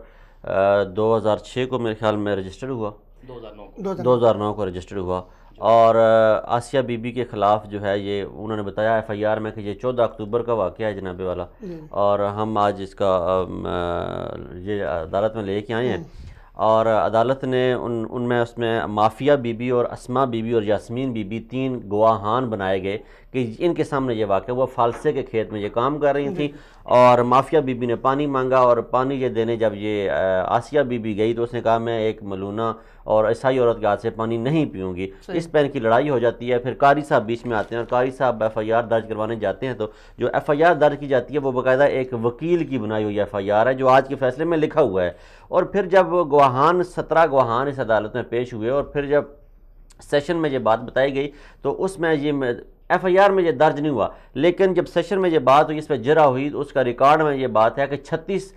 2006 کو میرے خیال میں رجسٹرڈ ہوا، 2009 کو رجسٹرڈ ہوا، اور آسیہ بی بی کے خلاف جو ہے یہ انہوں نے بتایا ایف آئی آر میں کہ یہ 14 اکتوبر کا واقعہ ہے جناب والا، اور ہم آج اس کا یہ عدالت میں لے کے آئے ہیں، اور عدالت نے ان میں اس میں مافیا بی بی اور اسما بی بی اور یاسمین بی بی 3 گواہان بنائے گئے کہ ان کے سامنے یہ واقعہ وہ فالسے کے کھیت میں یہ کام کر رہی تھیں، اور مافیا بی بی نے پانی مانگا، اور پانی یہ دینے جب یہ آسیہ بی بی گئی تو اس نے کہا میں ایک ملونہ اور عیسائی عورت کے ہاتھ سے پانی نہیں پیوں گی۔ اس پہ ان کی لڑائی ہو جاتی ہے، پھر قاری صاحب بیچ میں آتے ہیں، اور قاری صاحب ایف آئی آر درج کروانے جاتے ہیں، تو جو ایف آئی آر درج کی جاتی ہے وہ باقاعدہ ایک وکیل کی بنائی ہوئی ایف آئی آر ہے جو آج کے فیصلے میں لکھا ہوا ہے۔ اور پھر جب گواہان 17 گواہان اس عدالت میں پیش ہوئے، اور پھر جب سیشن میں یہ بات بتائی گئی تو اس میں یہ ایف آئی آر میں یہ درج نہیں ہوا، لیکن جب سیشن میں یہ بات ہوئی، اس پہ جرا ہوئی، تو اس کا ریکارڈ میں یہ بات ہے کہ 35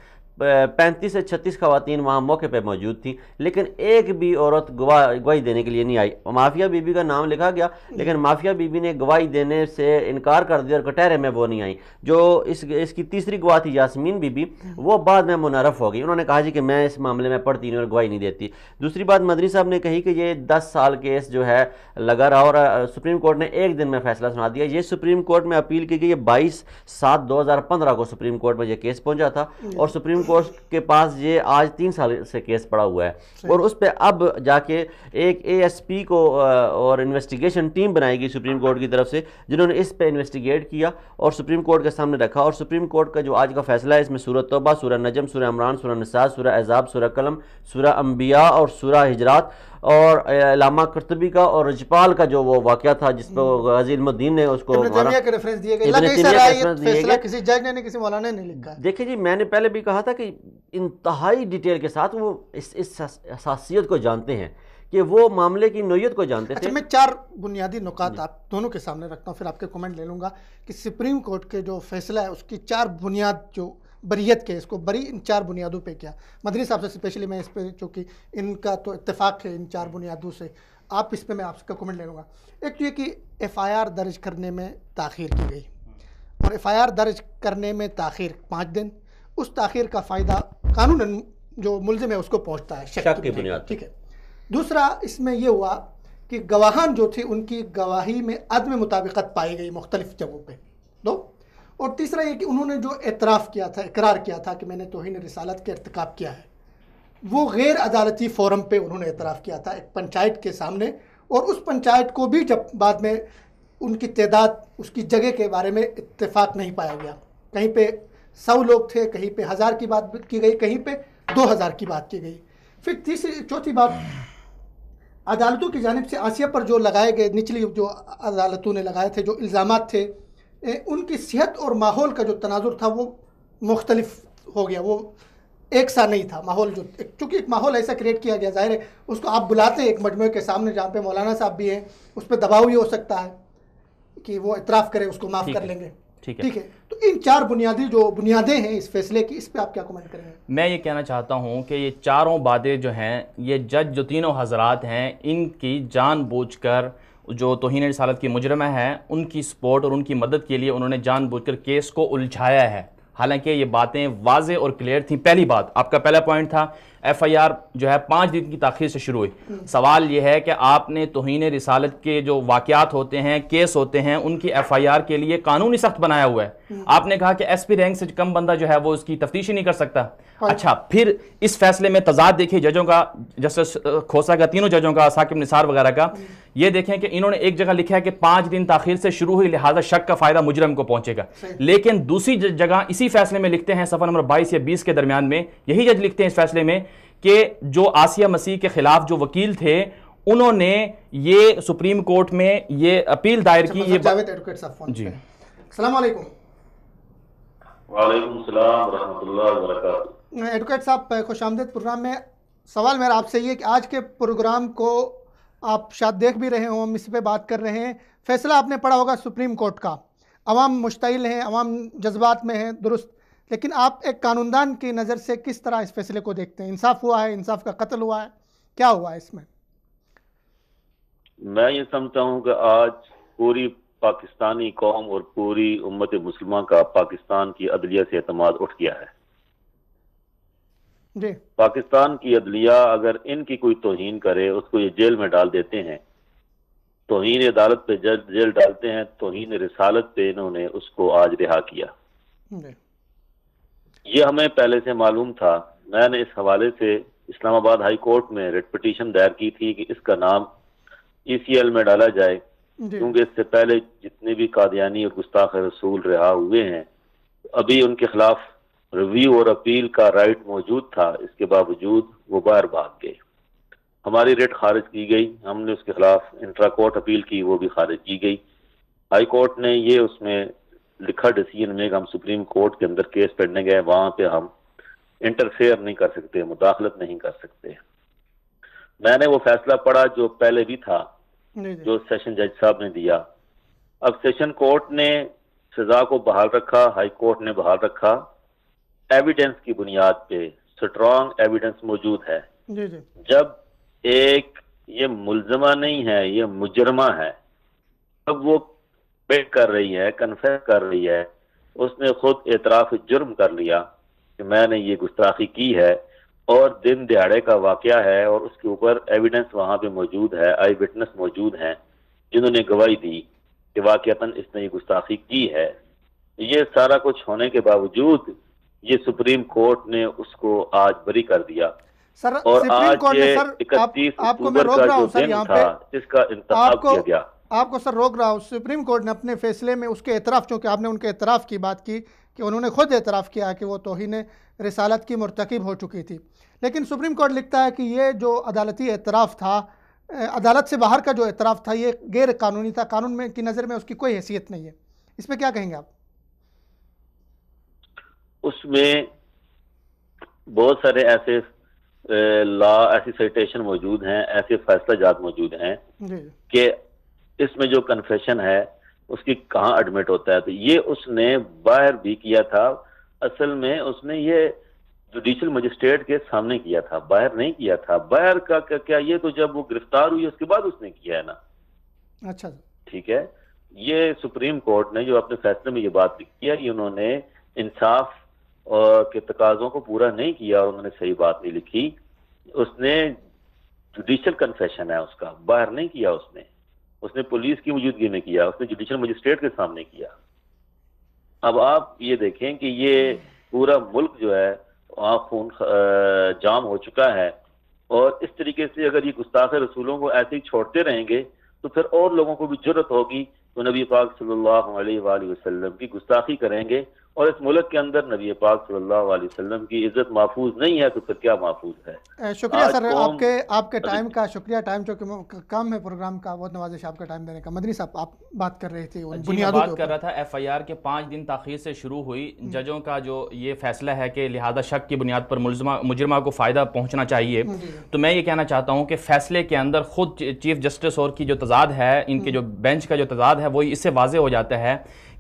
سے 36 خواتین وہاں موقع پہ موجود تھیں، لیکن ایک بھی عورت گواہی دینے کے لیے نہیں آئی۔ مافیا بی بی کا نام لکھا گیا، لیکن مافیا بی بی نے گواہی دینے سے انکار کر دیا، اور کٹہرے میں وہ نہیں آئی۔ جو اس کی تیسری گواہ تھی یاسمین بی بی، وہ بعد میں منحرف ہو گئی، انہوں نے کہا جی کہ میں اس معاملے میں پڑھتی نہیں اور گواہی نہیں دیتی۔ دوسری بات مدنی صاحب نے کہی کہ یہ 10 سال کیس جو ہے لگا رہا، اور سپریم کورٹ نے ایک دن میں فیصلہ سنا دیا۔ یہ سپریم کورٹ میں اپیل کی گئی، 22/7/2015 کو سپریم کورٹ میں یہ کیس پہنچا تھا، اور سپریم کورٹ کے پاس یہ آج 3 سال سے کیس پڑا ہوا ہے، اور اس پہ اب جا کے ایک اے ایس پی کو اور انویسٹیگیشن ٹیم بنائی گئی سپریم کورٹ کی طرف سے، جنہوں نے اس پہ انویسٹیگیٹ کیا اور سپریم کورٹ کے سامنے رکھا۔ اور سپریم کورٹ کا جو آج کا فیصلہ ہے، اس میں سورہ توبہ، سورہ نجم، سورہ عمران، سورہ نساء، سورہ احزاب، سورہ قلم، سورہ انبیاء اور سورہ ہجرات، اور علامہ قرطبی کا اور رجپال کا جو وہ واقعہ تھا جس پہ غازی علم الدین نے اس کو ابن تیمیہ کے ریفرنس دیے گئے، فیصلہ کسی جج نے کسی مولانا نے لکھا ہے۔ دیکھیں جی، میں نے پہلے بھی کہا تھا کہ انتہائی ڈیٹیل کے ساتھ وہ اس حساسیت کو جانتے ہیں، کہ وہ معاملے کی نوعیت کو جانتے تھے۔ اچھا، میں 4 بنیادی نکات آپ دونوں کے سامنے رکھتا ہوں، پھر آپ کے کمنٹ لے لوں گا کہ سپریم کورٹ کے جو فیصلہ ہے اس کی 4 بنیاد جو بریت کے، اس کو بری ان 4 بنیادوں پہ کیا۔ مدنی صاحب سے اسپیشلی میں اس پہ، چونکہ ان کا تو اتفاق ہے ان 4 بنیادوں سے، آپ اس پہ میں آپ کا کمنٹ لے لوں گا۔ ایک تو یہ کہ ایف آئی آر درج کرنے میں تاخیر کی گئی، اور ایف آئی آر درج کرنے میں تاخیر 5 دن، اس تاخیر کا فائدہ قانوناً جو ملزم ہے اس کو پہنچتا ہے شک کی بنیاد پر۔ ٹھیک ہے. دوسرا اس میں یہ ہوا کہ گواہان جو تھے ان کی گواہی میں عدم مطابقت پائی گئی مختلف جگہوں پہ. دو. اور تیسرا یہ کہ انہوں نے جو اعتراف کیا تھا، اقرار کیا تھا کہ میں نے توہین رسالت کے ارتکاب کیا ہے، وہ غیر عدالتی فورم پہ انہوں نے اعتراف کیا تھا ایک پنچایت کے سامنے. اور اس پنچایت کو بھی جب بعد میں ان کی تعداد، اس کی جگہ کے بارے میں اتفاق نہیں پایا گیا. کہیں پہ 100 لوگ تھے، کہیں پہ 1000 کی بات کی گئی، کہیں پہ 2000 کی بات کی گئی. پھر چوتھی بات، عدالتوں کی جانب سے آسیہ پر جو لگائے گئے، نچلی جو عدالتوں نے لگائے تھے جو الزامات تھے، ان کی صحت اور ماحول کا جو تناظر تھا وہ مختلف ہو گیا، وہ ایک سا نہیں تھا. ماحول جو چونکہ ایک ماحول ایسا کریٹ کیا گیا، ظاہر ہے اس کو آپ بلاتے ہیں ایک مجموعے کے سامنے جہاں پہ مولانا صاحب بھی ہیں، اس پہ دباؤ بھی ہو سکتا ہے کہ وہ اعتراف کرے، اس کو معاف کر لیں گے. ٹھیک ہے. تو ان 4 بنیادی جو بنیادیں ہیں اس فیصلے کی، اس پہ آپ کیا کمنٹ کریں گے؟ میں یہ کہنا چاہتا ہوں کہ یہ چاروں باتیں جو ہیں، یہ جج جو تینوں حضرات ہیں، ان کی جان بوجھ کر جو توہین رسالت کی مجرمہ ہے ان کی سپورٹ اور ان کی مدد کے لیے انہوں نے جان بوجھ کر کیس کو الجھایا ہے. حالانکہ یہ باتیں واضح اور کلیئر تھیں. پہلی بات، آپ کا پہلا پوائنٹ تھا ایف آئی آر جو ہے 5 دن کی تاخیر سے شروع ہوئی. سوال یہ ہے کہ آپ نے توہین رسالت کے جو واقعات ہوتے ہیں، کیس ہوتے ہیں، ان کی ایف آئی آر کے لیے قانونی سخت بنایا ہوا ہے. آپ نے کہا کہ ایس پی رینک سے کم بندہ جو ہے وہ اس کی تفتیش ہی نہیں کر سکتا. اچھا، پھر اس فیصلے میں تضاد دیکھیں ججوں کا، جسٹس کھوسا کا، تینوں ججوں کا، ثاقب نثار وغیرہ کا. یہ دیکھیں کہ انہوں نے ایک جگہ لکھا ہے کہ 5 دن تاخیر سے شروع ہوئی، لہٰذا شک کا فائدہ مجرم کو پہنچے گا. لیکن دوسری جگہ اسی فیصلے میں لکھتے ہیں، صفحہ نمبر 22 یا 20 کے درمیان میں، یہی جج لکھتے ہیں اس فیصلے میں کہ جو آسیہ مسیح کے خلاف جو وکیل تھے انہوں نے یہ سپریم کورٹ میں یہ اپیل دائر کی. یہ جی، السلام علیکم. وعلیکم السلام ورحمۃ اللہ وبرکاتہ. ایڈوکیٹ صاحب خوش آمدید پروگرام میں. سوال میرا آپ سے یہ کہ آج کے پروگرام کو آپ شاید دیکھ بھی رہے ہوں، ہم اس پہ بات کر رہے ہیں. فیصلہ آپ نے پڑھا ہوگا سپریم کورٹ کا، عوام مشتعل ہیں، عوام جذبات میں ہیں، درست، لیکن آپ ایک قانوندان کی نظر سے کس طرح اس فیصلے کو دیکھتے ہیں؟ انصاف ہوا ہے؟ انصاف کا قتل ہوا ہے؟ کیا ہوا ہے اس میں؟ میں یہ سمجھتا ہوں کہ آج پوری پاکستانی قوم اور پوری امت مسلمہ کا پاکستان کی عدلیہ سے اعتماد اٹھ گیا ہے. جی، پاکستان کی عدلیہ اگر ان کی کوئی توہین کرے اس کو یہ جیل میں ڈال دیتے ہیں. توہین عدالت پہ جیل ڈالتے ہیں، توہین رسالت پہ انہوں نے اس کو آج رہا کیا. جی، یہ ہمیں پہلے سے معلوم تھا. میں نے اس حوالے سے اسلام آباد ہائی کورٹ میں ریٹ پٹیشن دائر کی تھی کہ اس کا نام ای سی ایل میں ڈالا جائے، کیونکہ اس سے پہلے جتنے بھی قادیانی اور گستاخ رسول رہا ہوئے ہیں ابھی ان کے خلاف ریویو اور اپیل کا رائٹ موجود تھا، اس کے باوجود وہ باہر بھاگ گئے. ہماری ریٹ خارج کی گئی، ہم نے اس کے خلاف انٹرا کورٹ اپیل کی، وہ بھی خارج کی گئی. ہائی کورٹ نے یہ اس میں لکھا ڈیسیجن میں کہ ہم سپریم کورٹ کے اندر کیس پڑھنے گئے، وہاں پہ ہم انٹرفیئر نہیں کر سکتے، مداخلت نہیں کر سکتے. میں نے وہ فیصلہ پڑھا جو پہلے بھی تھا، جو سیشن جج صاحب نے دیا. اب سیشن کورٹ نے سزا کو بحال رکھا، ہائی کورٹ نے بحال رکھا. ایویڈنس کی بنیاد پہ سٹرانگ ایویڈنس موجود ہے. جب ایک یہ ملزمہ نہیں ہے، یہ مجرمہ ہے، اب وہ پیٹ کر رہی ہے، کنفیس کر رہی ہے، اس نے خود اعتراف جرم کر لیا کہ میں نے یہ گستاخی کی ہے، اور دن دہاڑے کا واقعہ ہے، اور اس کے اوپر ایویڈنس وہاں پہ موجود ہے، آئی وٹنس موجود ہیں جنہوں نے گواہی دی کہ واقعتاً اس نے یہ گستاخی کی ہے. یہ سارا کچھ ہونے کے باوجود یہ سپریم کورٹ نے اس کو آج بری کر دیا. سر، اور سپریم کورٹ نے، آج سر 31 آپ کو میں اکتوبر روک کا رہا جو ہوں سر دن یہاں تھا پہ، اس کا انتخاب کیا گیا. آپ کو سر روک رہا ہوں. سپریم کورٹ نے اپنے فیصلے میں اس کے اعتراف، چونکہ آپ نے ان کے اعتراف کی بات کی کہ انہوں نے خود اعتراف کیا کہ وہ توہین رسالت کی مرتکب ہو چکی تھی، لیکن سپریم کورٹ لکھتا ہے کہ یہ جو عدالتی اعتراف تھا، عدالت سے باہر کا جو اعتراف تھا، یہ غیر قانونی تھا، قانون میں کی نظر میں اس کی کوئی حیثیت نہیں ہے. اس پہ کیا کہیں گے آپ؟ اس میں بہت سارے ایسے ایسی سائٹیشن موجود ہیں، ایسے فیصلہ جات موجود ہیں کہ اس میں جو کنفیشن ہے اس کی کہاں ایڈمٹ ہوتا ہے. تو یہ اس نے باہر بھی کیا تھا. اصل میں اس نے یہ جوڈیشل مجسٹریٹ کے سامنے کیا تھا، باہر نہیں کیا تھا. باہر کا کیا، یہ تو جب وہ گرفتار ہوئی اس کے بعد اس نے کیا ہے نا. اچھا، ٹھیک ہے. یہ سپریم کورٹ نے جو اپنے فیصلے میں یہ بات لکھی ہے کہ انہوں نے انصاف اور کے تقاضوں کو پورا نہیں کیا اور انہوں نے صحیح بات نہیں لکھی، اس نے جوڈیشل کنفیشن ہے اس کا، باہر نہیں کیا، اس نے پولیس کی موجودگی میں کیا، اس نے جوڈیشل مجسٹریٹ کے سامنے کیا۔ اب آپ یہ دیکھیں کہ یہ پورا ملک جو ہے خون جام ہو چکا ہے، اور اس طریقے سے اگر یہ گستاخ رسولوں کو ایسے ہی چھوڑتے رہیں گے تو پھر اور لوگوں کو بھی جرأت ہوگی تو نبی پاک صلی اللہ علیہ وآلہ وسلم کی گستاخی کریں گے، اور اس ملک کے اندر نبی پاک صلی اللہ علیہ وسلم کی عزت محفوظ نہیں ہے تو پھر کیا محفوظ ہے؟ شکریہ سر آپ کے ٹائم کا، شکریہ ٹائم چونکہ کم ہے پروگرام کا، بہت نوازش آپ کا ٹائم دینے کا۔ مدنی صاحب آپ بات کر رہے تھے بنیادوں بات کر رہا تھا، ایف آئی آر کے 5 دن تاخیر سے شروع ہوئی، ججوں کا جو یہ فیصلہ ہے کہ لہذا شک کی بنیاد پر مجرمہ کو فائدہ پہنچنا چاہیے، تو میں یہ کہنا چاہتا ہوں کہ فیصلے کے اندر خود چیف جسٹس اور کی جو تضاد ہے، ان کے جو بینچ کا جو تضاد ہے، وہ اس سے واضح ہو جاتا ہے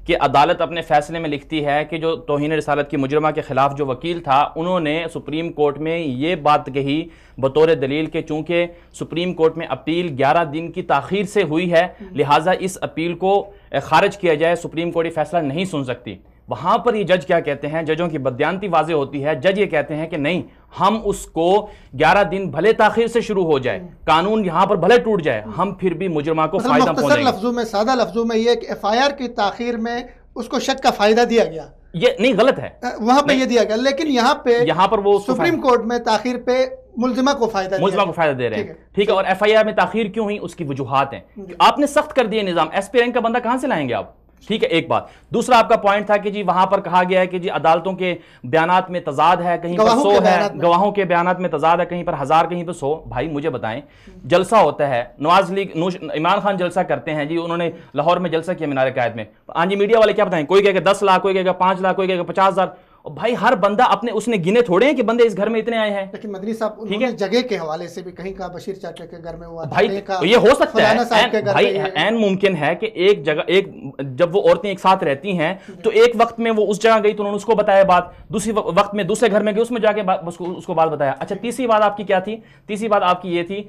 کہ عدالت اپنے فیصلے میں لکھتی ہے کہ جو توہین رسالت کی مجرمہ کے خلاف جو وکیل تھا، انہوں نے سپریم کورٹ میں یہ بات کہی بطور دلیل کہ چونکہ سپریم کورٹ میں اپیل 11 دن کی تاخیر سے ہوئی ہے، لہٰذا اس اپیل کو خارج کیا جائے، سپریم کورٹ یہ فیصلہ نہیں سن سکتی۔ وہاں پر یہ جج کیا کہتے ہیں، ججوں کی بددیانتی واضح ہوتی ہے، جج یہ کہتے ہیں کہ نہیں، ہم اس کو 11 دن بھلے تاخیر سے شروع ہو جائے، قانون یہاں پر بھلے ٹوٹ جائے، ہم پھر بھی مجرمہ کو فائدہ پہنچائیں گے۔ مختصر لفظوں میں، سادہ لفظوں میں یہ کہ ایف آئی آر کی تاخیر میں اس کو شک کا فائدہ دیا گیا، یہ نہیں، غلط ہے، وہاں پہ یہ دیا گیا، لیکن یہاں پر وہ سپریم کورٹ میں تاخیر پہ ملزمہ کو فائدہ دے رہے ہیں، ٹھیک ہے۔ اور ایف آئی آر میں تاخیر کیوں ہوئی، اس کی وجوہات ہیں، آپ نے سخت کر دیا نظام، ایس پی رینک کا بندہ کہاں سے لائیں گے آپ؟ ٹھیک ہے، ایک بات۔ دوسرا آپ کا پوائنٹ تھا کہ جی وہاں پر کہا گیا ہے کہ جی عدالتوں کے بیانات میں تضاد ہے، کہیں پر 100 ہے، گواہوں کے بیانات میں تضاد ہے، کہیں پر 1000، کہیں پر 100۔ بھائی مجھے بتائیں، جلسہ ہوتا ہے، نواز لیگ عمران خان جلسہ کرتے ہیں، جی انہوں نے لاہور میں جلسہ کیا مینار قائد میں، ہاں جی میڈیا والے کیا بتائیں، کوئی کہے گا 10 لاکھ، کوئی کہے گا 5 لاکھ، کوئی کہے گا 50,000۔ بھائی ہر بندہ اپنے، اس نے گنے تھوڑے ہیں کہ بندے اس گھر میں اتنے آئے ہیں۔ لیکن مدنی صاحب انہوں نے جگہ کے حوالے سے بھی کہیں کا بشیر چاچا کے گھر میں ہوا، بھائی یہ ہو سکتا ہے، بھائی عین ممکن ہے کہ ایک جگہ، جب وہ عورتیں ایک ساتھ رہتی ہیں تو ایک وقت میں وہ اس جگہ گئی تو انہوں نے اس کو بتایا بات، دوسری وقت میں دوسرے گھر میں گئی، اس میں جا کے اس کو بات بتایا۔ اچھا تیسری بات آپ کی کیا تھی؟ تیسری بات آپ کی یہ تھی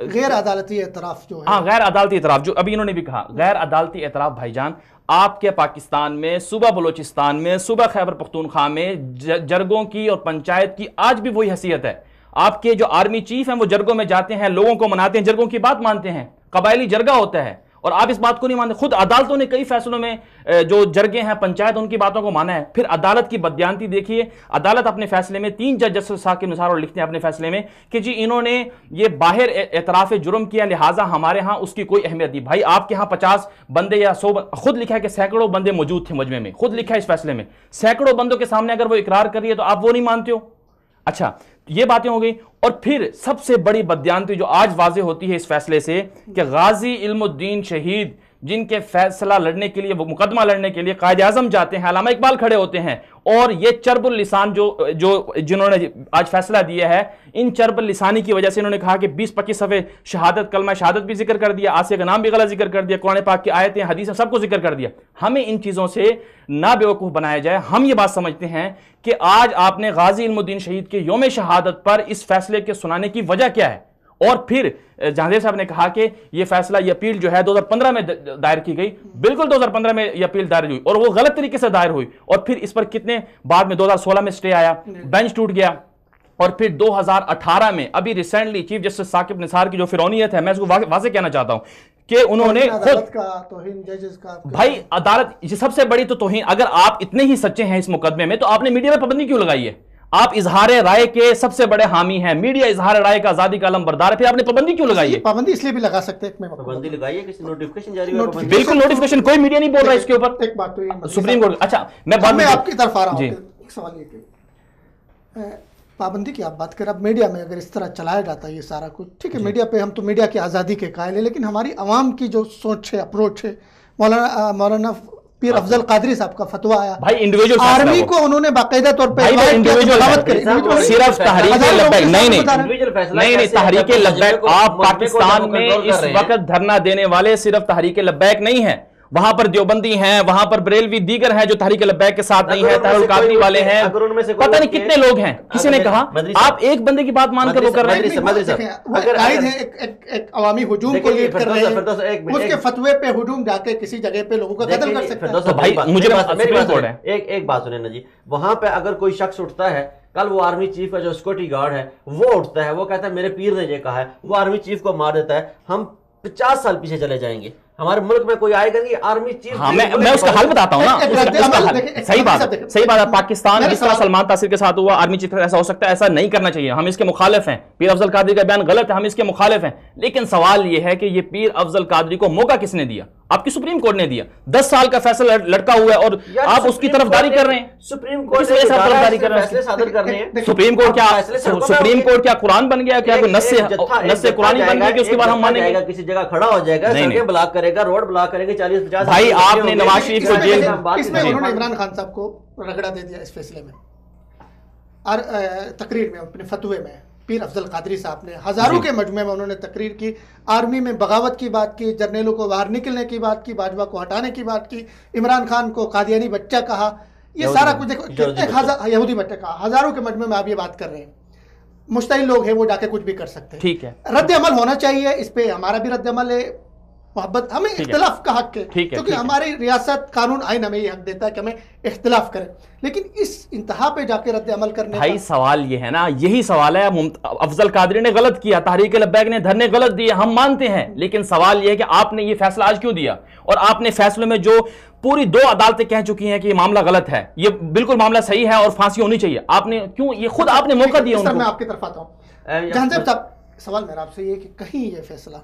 غیر عدالتی اعتراف جو ہے، ہاں غیر عدالتی اعتراف، جو ابھی انہوں نے بھی کہا غیر عدالتی اعتراف۔ بھائی جان آپ کے پاکستان میں، صوبہ بلوچستان میں، صوبہ خیبر پختونخوا میں جرگوں کی اور پنچایت کی آج بھی وہی حیثیت ہے۔ آپ کے جو آرمی چیف ہیں وہ جرگوں میں جاتے ہیں، لوگوں کو مناتے ہیں، جرگوں کی بات مانتے ہیں، قبائلی جرگہ ہوتا ہے، اور آپ اس بات کو نہیں مانتے۔ خود عدالتوں نے کئی فیصلوں میں جو جرگے ہیں، پنچایت، ان کی باتوں کو مانا ہے۔ پھر عدالت کی بددیانتی دیکھیے، عدالت اپنے فیصلے میں 3 جج جسٹس ثاقب نثار اور لکھتے ہیں اپنے فیصلے میں کہ جی انہوں نے یہ باہر اعتراف جرم کیا، لہٰذا ہمارے ہاں اس کی کوئی اہمیت نہیں۔ بھائی آپ کے ہاں 50 بندے یا 100 خود لکھا ہے کہ سینکڑوں بندے موجود تھے مجمع میں، خود لکھا ہے اس فیصلے میں، سینکڑوں بندوں کے سامنے اگر وہ اقرار کر رہی ہے تو آپ وہ نہیں مانتے ہو؟ اچھا یہ باتیں ہو گئی، اور پھر سب سے بڑی بددیانتی جو آج واضح ہوتی ہے اس فیصلے سے کہ غازی علم الدین شہید، جن کے فیصلہ لڑنے کے لیے، وہ مقدمہ لڑنے کے لیے قائد اعظم جاتے ہیں، علامہ اقبال کھڑے ہوتے ہیں، اور یہ چرب اللسان جنہوں نے آج فیصلہ دیا ہے، ان چرب اللسانی کی وجہ سے انہوں نے کہا کہ 20-25 صفحے شہادت، کلمہ شہادت بھی ذکر کر دیا، آسیہ کا نام بھی غلط ذکر کر دیا، قرآن پاک کی آیتیں، حدیثیں، سب کو ذکر کر دیا۔ ہمیں ان چیزوں سے نہ بیوقوف بنایا جائے۔ ہم یہ بات سمجھتے ہیں کہ آج آپ نے غازی علم الدین شہید کے یوم شہادت پر اس فیصلے کے سنانے کی وجہ کیا ہے؟ اور پھر جہانگیر صاحب نے کہا کہ یہ فیصلہ، یہ اپیل جو ہے 2015 میں دائر کی گئی، بالکل 2015 میں یہ اپیل دائر ہوئی، اور وہ غلط طریقے سے دائر ہوئی، اور پھر اس پر کتنے بعد میں 2016 میں سٹے آیا، بینچ ٹوٹ گیا، اور پھر 2018 میں ابھی recently chief justice Saqib Nisar کی جو فرونیت ہے، میں اس کو واضح کہنا چاہتا ہوں کہ انہوں نے بھائی عدالت، یہ سب سے بڑی تو توہین، اگر آپ اتنے ہی سچے ہیں اس مقدمے میں تو آپ نے میڈیا میں پابندی کیوں لگائی ہے؟ آپ اظہار رائے کے سب سے بڑے حامی ہیں، میڈیا اظہار رائے کا آزادی کا علم بردار ہے، پھر آپ نے پابندی کیوں لگائی ہے؟ پابندی اس لیے بھی لگا سکتے ہیں، پابندی لگائی ہے، کسی نوٹیفیکیشن جاری ہوا؟ بالکل نوٹیفیکیشن، کوئی میڈیا نہیں بول رہا اس کے اوپر۔ ایک بات تو یہ سپریم کورٹ، اچھا میں آپ کی طرف آ رہا ہوں، ایک سوال یہ کہ پابندی کی آپ بات کریں، اب میڈیا میں اگر اس طرح چلایا جاتا ہے یہ سارا کچھ، ٹھیک ہے میڈیا پہ ہم تو میڈیا کی آزادی کے قائل ہیں، لیکن ہماری عوام کی جو سوچ ہے، اپروچ ہے، مولانا پیر افضل قادری صاحب کا فتویٰ آیا، بھائی انڈیویجول آرمی کو انہوں نے باقاعدہ طور پہ صرف تحریک لبیک نہیں، تحریک لبیک، آپ پاکستان میں اس وقت دھرنا دینے والے صرف تحریک لبیک نہیں ہیں، وہاں پر دیوبندی ہیں, وہاں پر بریلوی دیگر ہیں جو تحریک لبیک کے ساتھ نہیں ہے, طاہر القادری والے ہیں, پتہ نہیں کتنے لوگ ہیں. کسی نے کہا آپ ایک بندے کی بات مان کر وہ کر رہے ہیں. ایک عوامی ہجوم کو لیڈ کر رہے ہیں, اس کے فتوے پہ ہجوم جا کے کسی جگہ پہ لوگوں کا قتل کر سکتے ہیں. بھائی مجھے ایک بات سنیں نا جی, وہاں پہ اگر کوئی شخص اٹھتا ہے, کل وہ آرمی چیف کا جو سیکورٹی گارڈ ہے وہ اٹھتا ہے, وہ کہتا ہے میرے پیر نے یہ کہا ہے, وہ آرمی چیف کو مار دیتا ہے, ہم 50 سال پیچھے چلے جائیں گے. ہمارے ملک میں کوئی آئے گا نہیں آرمی چیف. ہاں میں اس کا حل بتاتا ہوں نا. صحیح بات ہے, پاکستان جس طرح سلمان تاثیر کے ساتھ ہوا, آرمی چیف ایسا ہو سکتا ہے, ایسا نہیں کرنا چاہیے. ہم اس کے مخالف ہیں. پیر افضل قادری کا بیان غلط ہے, ہم اس کے مخالف ہیں. لیکن سوال یہ ہے کہ یہ پیر افضل قادری کو موقع کس نے دیا؟ آپ کی سپریم کورٹ نے دیا. 10 سال کا فیصلہ لڑکا ہوا ہے اور آپ اس کی طرفداری کر رہے ہیں. سپریم کورٹ طرفداری کر رہے ہیں. سپریم کورٹ کیا قرآن بن گیا؟ کیا نص قرآن بن گیا کہ اس کے بعد ہم مانیں گے؟ کسی جگہ کھڑا ہو جائے گا, سڑکیں بلاک کرے گا, روڈ بلاک کرے گا, 40-50. بھائی آپ نے نواز شریف کو جیل اس میں انہوں نے عمران خان صاحب کو رگڑا دے دیا اس فیصلے میں. اور تقریر میں اپنے فتوے میں پیر افضل قادری صاحب نے ہزاروں کے مجمع میں انہوں نے تقریر کی, آرمی میں بغاوت کی بات کی, جرنیلوں کو باہر نکلنے کی بات کی, باجوہ کو ہٹانے کی بات کی, عمران خان کو قادیانی بچہ کہا, یہ سارا کچھ دیکھو, یہودی بچہ کہا. ہزاروں کے مجمع میں آپ یہ بات کر رہے ہیں. مشتعل لوگ ہیں, وہ جا کے کچھ بھی کر سکتے ہیں. ٹھیک ہے, رد عمل ہونا چاہیے, اس پہ ہمارا بھی رد عمل ہے. محبت ہمیں اختلاف کا حق ہے, کیونکہ ہماری ریاست قانون آئین ہمیں یہ حق دیتا ہے کہ ہمیں اختلاف کریں, لیکن اس انتہا پہ جا کے رد عمل کرنے. بھائی سوال یہ ہے نا, یہی سوال ہے. افضل قادری نے غلط کیا, تحریک لبیک نے دھرنے غلط دیے, ہم مانتے ہیں, لیکن سوال یہ ہے کہ آپ نے یہ فیصلہ آج کیوں دیا؟ اور آپ نے فیصلے میں جو پوری 2 عدالتیں کہہ چکی ہیں کہ یہ معاملہ غلط ہے, یہ بالکل معاملہ صحیح ہے اور پھانسی ہونی چاہیے, آپ نے کیوں یہ خود آپ نے موقع دیا ان کو؟ میں آپ کی طرف آتا ہوں. جہاں صاحب سوال میرا آپ سے یہ کہ کہیں یہ فیصلہ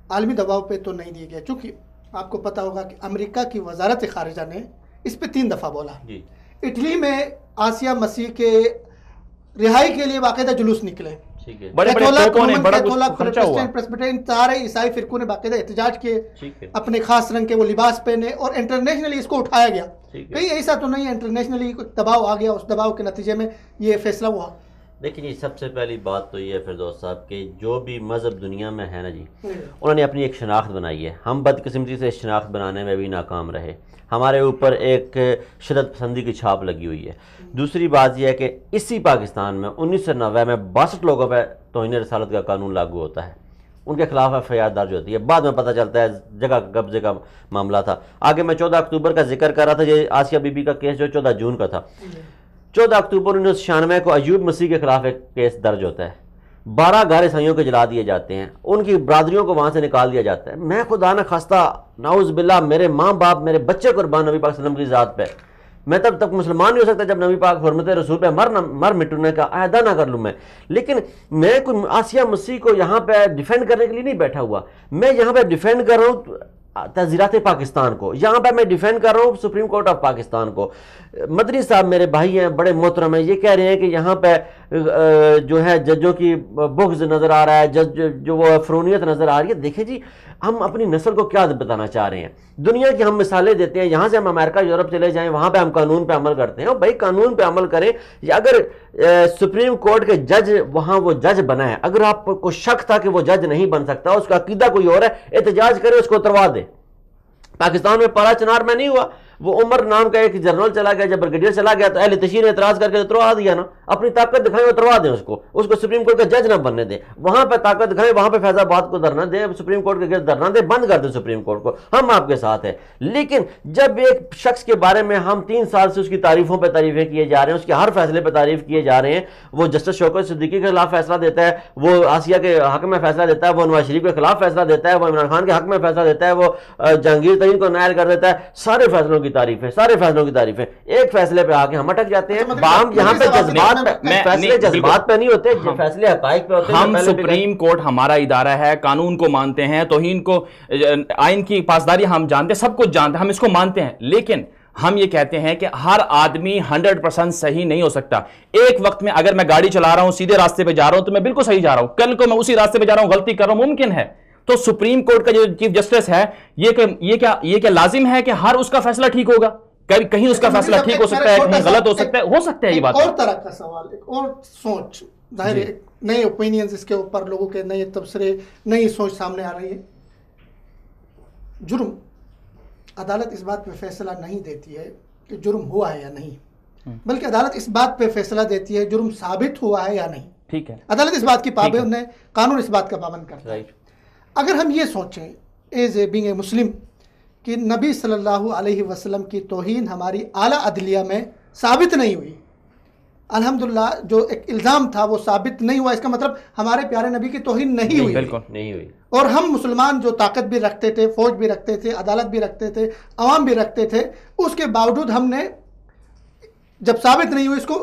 عالمی دباؤ پہ تو نہیں دیا گیا, چونکہ آپ کو پتا ہوگا کہ امریکہ کی وزارت خارجہ نے اس پہ 3 دفعہ بولا. اٹلی میں آسیہ مسیح کے رہائی کے لیے باقاعدہ جلوس نکلے, سارے عیسائی فرقوں نے باقاعدہ احتجاج کیے, اپنے خاص رنگ کے وہ لباس پہنے, اور انٹرنیشنلی اس کو اٹھایا گیا. کہیں ایسا تو نہیں ہے انٹرنیشنلی دباؤ آ گیا, اس دباؤ کے نتیجے میں یہ فیصلہ ہوا؟ دیکھیں جی, سب سے پہلی بات تو یہ ہے فردوس صاحب کہ جو بھی مذہب دنیا میں ہے نا جی, انہوں نے اپنی ایک شناخت بنائی ہے. ہم بدقسمتی سے شناخت بنانے میں بھی ناکام رہے, ہمارے اوپر ایک شدت پسندی کی چھاپ لگی ہوئی ہے. دوسری بات یہ ہے کہ اسی پاکستان میں 1990 میں 62 لوگوں پہ توہین رسالت کا قانون لاگو ہوتا ہے, ان کے خلاف FIR درج ہوتی ہے. بعد میں پتہ چلتا ہے جگہ قبضے کا معاملہ تھا. آگے میں 14 اکتوبر کا ذکر کر رہا تھا, یہ آسیہ بی بی کا کیس جو 14 جون کا تھا. 14 اکتوبر 1996 کو ایوب مسیح کے خلاف ایک کیس درج ہوتا ہے. 12 گھر عیسائیوں کے جلا دیے جاتے ہیں, ان کی برادریوں کو وہاں سے نکال دیا جاتا ہے. میں خدا نہ خواستہ نعوذ باللہ میرے ماں باپ میرے بچے قربان نبی پاک صلی اللہ علیہ وسلم کی ذات پہ, میں تب تک مسلمان نہیں ہو سکتا جب نبی پاک حرمت رسول پہ مر مٹنے کا عہدہ نہ کر لوں میں. لیکن میں کوئی آسیہ مسیح کو یہاں پہ ڈیفینڈ کرنے کے لیے نہیں بیٹھا ہوا, میں یہاں پہ ڈیفینڈ کر رہا ہوں تعزیرات پاکستان کو, یہاں پہ میں ڈیفینڈ کر رہا ہوں سپریم کورٹ آف پاکستان کو. مدنی صاحب میرے بھائی ہیں, بڑے محترم ہیں, یہ کہہ رہے ہیں کہ یہاں پہ جو ہے ججوں کی بغض نظر آ رہا ہے, جج جو وہ فرونیت نظر آ رہی ہے. دیکھیں جی, ہم اپنی نسل کو کیا بتانا چاہ رہے ہیں؟ دنیا کی ہم مثالیں دیتے ہیں, یہاں سے ہم امریکہ یورپ چلے جائیں, وہاں پہ ہم قانون پہ عمل کرتے ہیں. بھائی قانون پہ عمل کریں. اگر سپریم کورٹ کے جج وہاں وہ جج بنا ہے, اگر آپ کو شک تھا کہ وہ جج نہیں بن سکتا, اس کا عقیدہ کوئی اور ہے, احتجاج کرے, اس کو اتروا دے. پاکستان میں پارا چنار میں نہیں ہوا, وہ عمر نام کا ایک جنرل چلا گیا, جب بریگیڈیئر چلا گیا تو اہل تشہیر نے اعتراض کر کے اتروا دیا نا. اپنی طاقت دکھائیں, اتروا دیں اس کو سپریم کورٹ کا جج نہ بننے دیں. وہاں پہ طاقت دکھائیں, وہاں پہ فیض آباد کو دھرنا دیں, سپریم کورٹ کے گرد دھرنا دیں, بند کر دیں سپریم کورٹ کو, ہم آپ کے ساتھ ہیں. لیکن جب ایک شخص کے بارے میں ہم 3 سال سے اس کی تعریفوں پہ تعریفیں کیے جا رہے ہیں, اس کے ہر فیصلے پہ تعریف کیے جا رہے ہیں, وہ جسٹس شوکت صدیقی کے خلاف فیصلہ دیتا ہے, وہ آسیہ کے حق میں فیصلہ دیتا ہے, وہ نواز شریف کے خلاف فیصلہ دیتا ہے, وہ عمران خان کے حق میں فیصلہ دیتا ہے, وہ جہانگیر ترین کو نائل کر دیتا ہے. سارے فیصلوں کی تعریف ہے, سارے فیصلوں کی تعریف ہے. ایک فیصلے پہ آ کے ہم اٹک جاتے ہیں. ہم یہاں پہ جذبات پہ نہیں ہوتے, فیصلے حقائق پہ ہوتے ہیں. ہم سپریم کورٹ ہمارا ادارہ ہے, قانون کو مانتے ہیں, توہین کو, آئین کی پاسداری ہم جانتے ہیں, سب کچھ جانتے ہیں, ہم اس کو مانتے ہیں. لیکن ہم یہ کہتے ہیں کہ ہر آدمی 100% صحیح نہیں ہو سکتا. ایک وقت میں اگر میں گاڑی چلا رہا ہوں, سیدھے راستے پہ جا رہا ہوں, تو میں بالکل صحیح جا رہا ہوں, کل کو میں اسی راستے پہ جا رہا ہوں, غلطی کر رہا ہوں, ممکن ہے. تو سپریم کورٹ کا جو چیف جسٹس ہے, یہ کیا لازم ہے کہ ہر اس کا فیصلہ ٹھیک ہوگا؟ کہیں اس کا فیصلہ ٹھیک ہو سکتا ہے, کہیں غلط ہو سکتا ہے. یہ بات اور طرح کا سوال, ایک اور سوچ, ظاہر ہے نئے اوپینینز اس کے اوپر, لوگوں کے نئے تبصرے, نئی سوچ سامنے آ رہی ہے. جرم عدالت اس بات پہ فیصلہ نہیں دیتی ہے کہ جرم ہوا ہے یا نہیں، بلکہ عدالت اس بات پہ فیصلہ دیتی ہے جرم ثابت ہوا ہے یا نہیں. ٹھیک ہے، عدالت اس بات کی پابند ہے، قانون اس بات کا پابند کرتا ہے. اگر ہم یہ سوچیں ایز اے بینگ اے مسلم کہ نبی صلی اللہ علیہ وسلم کی توہین ہماری اعلیٰ عدلیہ میں ثابت نہیں ہوئی، الحمدللہ جو ایک الزام تھا وہ ثابت نہیں ہوا، اس کا مطلب ہمارے پیارے نبی کی توہین نہیں ہوئی. بالکل نہیں ہوئی. اور ہم مسلمان جو طاقت بھی رکھتے تھے، فوج بھی رکھتے تھے، عدالت بھی رکھتے تھے، عوام بھی رکھتے تھے، اس کے باوجود ہم نے جب ثابت نہیں ہوئی اس کو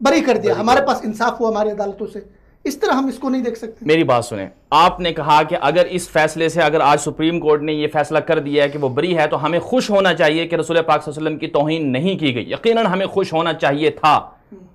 بری کر دیا. ہمارے پاس انصاف ہوا ہماری عدالتوں سے. اس طرح ہم اس کو نہیں دیکھ سکتے. میری بات سنیں، آپ نے کہا کہ اگر اس فیصلے سے اگر آج سپریم کورٹ نے یہ فیصلہ کر دیا ہے کہ وہ بری ہے تو ہمیں خوش ہونا چاہیے کہ رسول پاک صلی اللہ علیہ وسلم کی توہین نہیں کی گئی. یقیناً ہمیں خوش ہونا چاہیے تھا.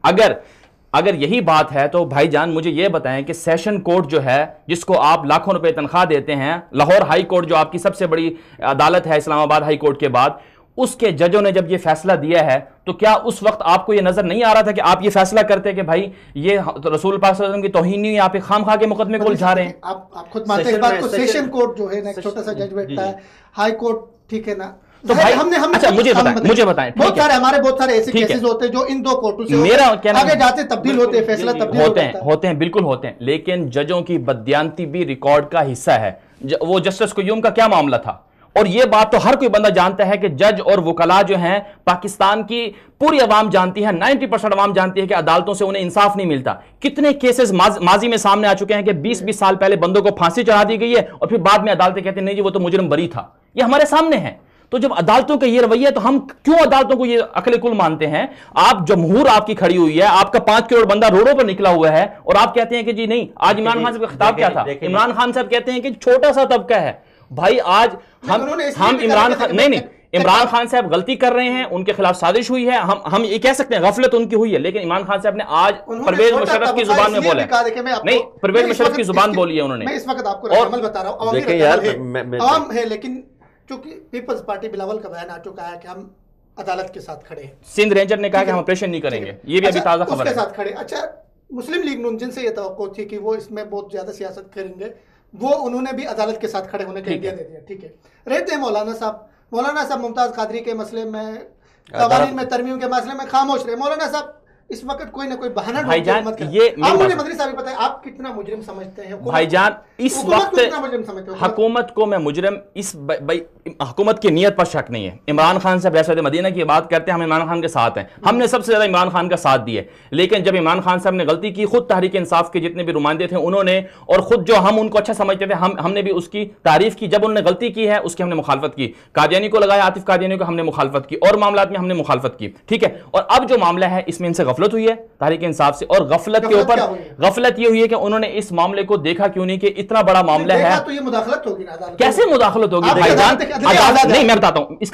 اگر یہی بات ہے تو بھائی جان مجھے یہ بتائیں کہ سیشن کورٹ جو ہے جس کو آپ لاکھوں روپے تنخواہ دیتے ہیں، لاہور ہائی کورٹ جو آپ کی سب سے بڑی عدالت ہے اسلام آباد ہائی کورٹ کے بعد، اس کے ججوں نے جب یہ فیصلہ دیا ہے تو کیا اس وقت آپ کو یہ نظر نہیں آ رہا تھا کہ آپ یہ فیصلہ کرتے کہ بھائی یہ رسول پاک صلی اللہ علیہ وسلم کی توہین نہیں، آپ ایک خام خواہ کے مقدمے کو الجھا رہے ہیں؟ آپ خود مانتے ہیں اس بات کو. سیشن کورٹ جو ہے نا ایک چھوٹا سا جج بیٹھتا ہے، ہائی کورٹ ٹھیک ہے نا. تو بھائی اچھا مجھے بتائیں بہت سارے ہمارے بہت سارے ایسے کیسز ہوتے ہیں جو ان دو کورٹوں سے آگے جاتے تبدیل ہوتے ہیں، فیصلہ تبدیل ہوتے ہیں بالکل ہوتے ہیں. لیکن ججوں کی بددیانتی بھی ریکارڈ کا حصہ ہے. وہ جسٹس قیوم کا کیا معاملہ تھا؟ اور یہ بات تو ہر کوئی بندہ جانتا ہے کہ جج اور وکلاء جو ہیں پاکستان کی پوری عوام جانتی ہے، 90% عوام جانتی ہے کہ عدالتوں سے انہیں انصاف نہیں ملتا. کتنے کیسز ماضی میں سامنے آ چکے ہیں کہ 20 سال پہلے بندوں کو پھانسی چڑھا دی گئی ہے اور پھر بعد میں عدالتیں کہتے ہیں نہیں جی وہ تو مجرم بری تھا. یہ ہمارے سامنے ہے. تو جب عدالتوں کا یہ رویہ ہے تو ہم کیوں عدالتوں کو یہ عقل کل مانتے ہیں؟ آپ جمہور آپ کی کھڑی ہوئی ہے، آپ کا 5 کروڑ بندہ روڈوں پر نکلا ہوا ہے اور آپ کہتے ہیں کہ جی نہیں. آج عمران خان صاحب کا خطاب کیا تھا؟ عمران خان صاحب کہتے ہیں کہ چھوٹا سا طبقہ ہے. بھائی آج ہم عمران خان نہیں عمران خان صاحب غلطی کر رہے ہیں، ان کے خلاف سازش ہوئی ہے، ہم یہ کہہ سکتے ہیں غفلت ان کی ہوئی ہے، لیکن عمران خان صاحب نے آج پرویز مشرف کی زبان میں بولا ہے. نہیں پرویز مشرف کی زبان بولی ہے انہوں نے. میں اس وقت آپ کو عمل بتا رہا ہوں، عوام ہے لیکن چونکہ پیپلز پارٹی بلاول کا بیان آ چکا ہے کہ ہم عدالت کے ساتھ کھڑے ہیں. سندھ رینجر نے کہا کہ ہم آپریشن نہیں کریں گے، یہ بھی ابھی تازہ خبر ہے. اس کے ساتھ کھڑے. اچھا مسلم لیگ نون جن سے یہ توقع تھی کہ وہ اس میں بہت زیادہ سیاست کریں گے، وہ انہوں نے بھی عدالت کے ساتھ کھڑے ہونے کا انڈیا دے دیا. ٹھیک ہے، رہتے ہیں مولانا صاحب ممتاز قادری کے مسئلے میں، قوانین میں ترمیم کے مسئلے میں خاموش رہے. مولانا صاحب اس وقت کوئی نہ کوئی بہانہ بھائی جان آپ مجھے مدنی صاحب بتائیں آپ کتنا مجرم سمجھتے ہیں؟ بھائی جان اس وقت حکومت کو میں مجرم حکومت کی نیت پر شک نہیں ہے. عمران خان صاحب ریاست مدینہ کی بات کرتے ہیں، ہم عمران خان کے ساتھ ہیں، ہم نے سب سے زیادہ عمران خان کا ساتھ دیا. لیکن جب عمران خان صاحب نے غلطی کی، خود تحریک انصاف کے جتنے بھی نمائندے تھے انہوں نے، اور خود جو ہم ان کو اچھا سمجھتے تھے ہم نے بھی اس کی تعریف کی. جب انہوں نے غلطی کی ہے اس کی ہم نے مخالفت کی. قادیانی کو لگایا، عاطف قادیانی کو ہم نے مخالفت کی، اور معاملات میں ہم نے مخالفت کی. ٹھیک ہے، اور اب جو معاملہ ہے اس میں ان سے غفلت ہوئی ہے تحریک انصاف سے، اور غفلت کے اوپر غفلت یہ ہوئی ہے کہ انہوں نے اس معاملے کو دیکھا کیوں نہیں کہ اتنا بڑا معاملہ ہے. تو یہ مداخلت ہوگی نا عدالت؟ کیسے مداخلت ہوگی بھائی جان؟ نہیں میں بتاتا ہوں اس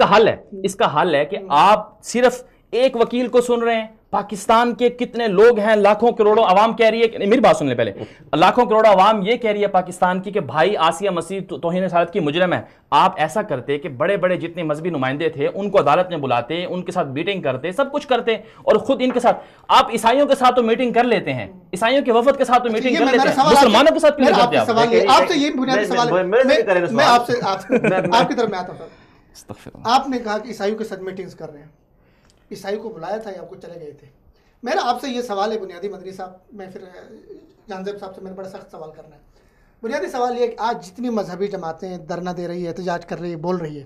کا حل ہے کہ آپ صرف ایک وکیل کو سن رہے ہیں. پاکستان کے کتنے لوگ ہیں، لاکھوں کروڑوں عوام کہہ رہی ہے کہ میری بات سن لیں پہلے، لاکھوں کروڑوں عوام یہ کہہ رہی ہے پاکستان کی کہ بھائی آسیہ مسیح توہین رسالت کی مجرم ہے. آپ ایسا کرتے کہ بڑے بڑے جتنے مذہبی نمائندے تھے ان کو عدالت میں بلاتے، ان کے ساتھ میٹنگ کرتے، سب کچھ کرتے، اور خود ان کے ساتھ آپ عیسائیوں کے ساتھ تو میٹنگ کر لیتے ہیں، عیسائیوں کے وفد کے ساتھ تو میٹنگ کر لیتے ہیں، مسلمانوں کے ساتھ کیوں نہیں کرتے آپ؟ آپ سے یہ بنیادی سوال ہے، میں آپ کی طرف میں آتا ہوں. آپ نے کہا کہ عیسائیوں کے ساتھ میٹنگز کر رہے ہیں، عیسائی کو بلایا تھا یا آپ کو چلے گئے تھے؟ میرا آپ سے یہ سوال ہے بنیادی مدنی صاحب، میں پھر جانزیب صاحب سے میں نے بڑا سخت سوال کرنا ہے. بنیادی سوال یہ ہے کہ آج جتنی مذہبی جماعتیں دھرنا دے رہی ہے، احتجاج کر رہی ہے، بول رہی ہے،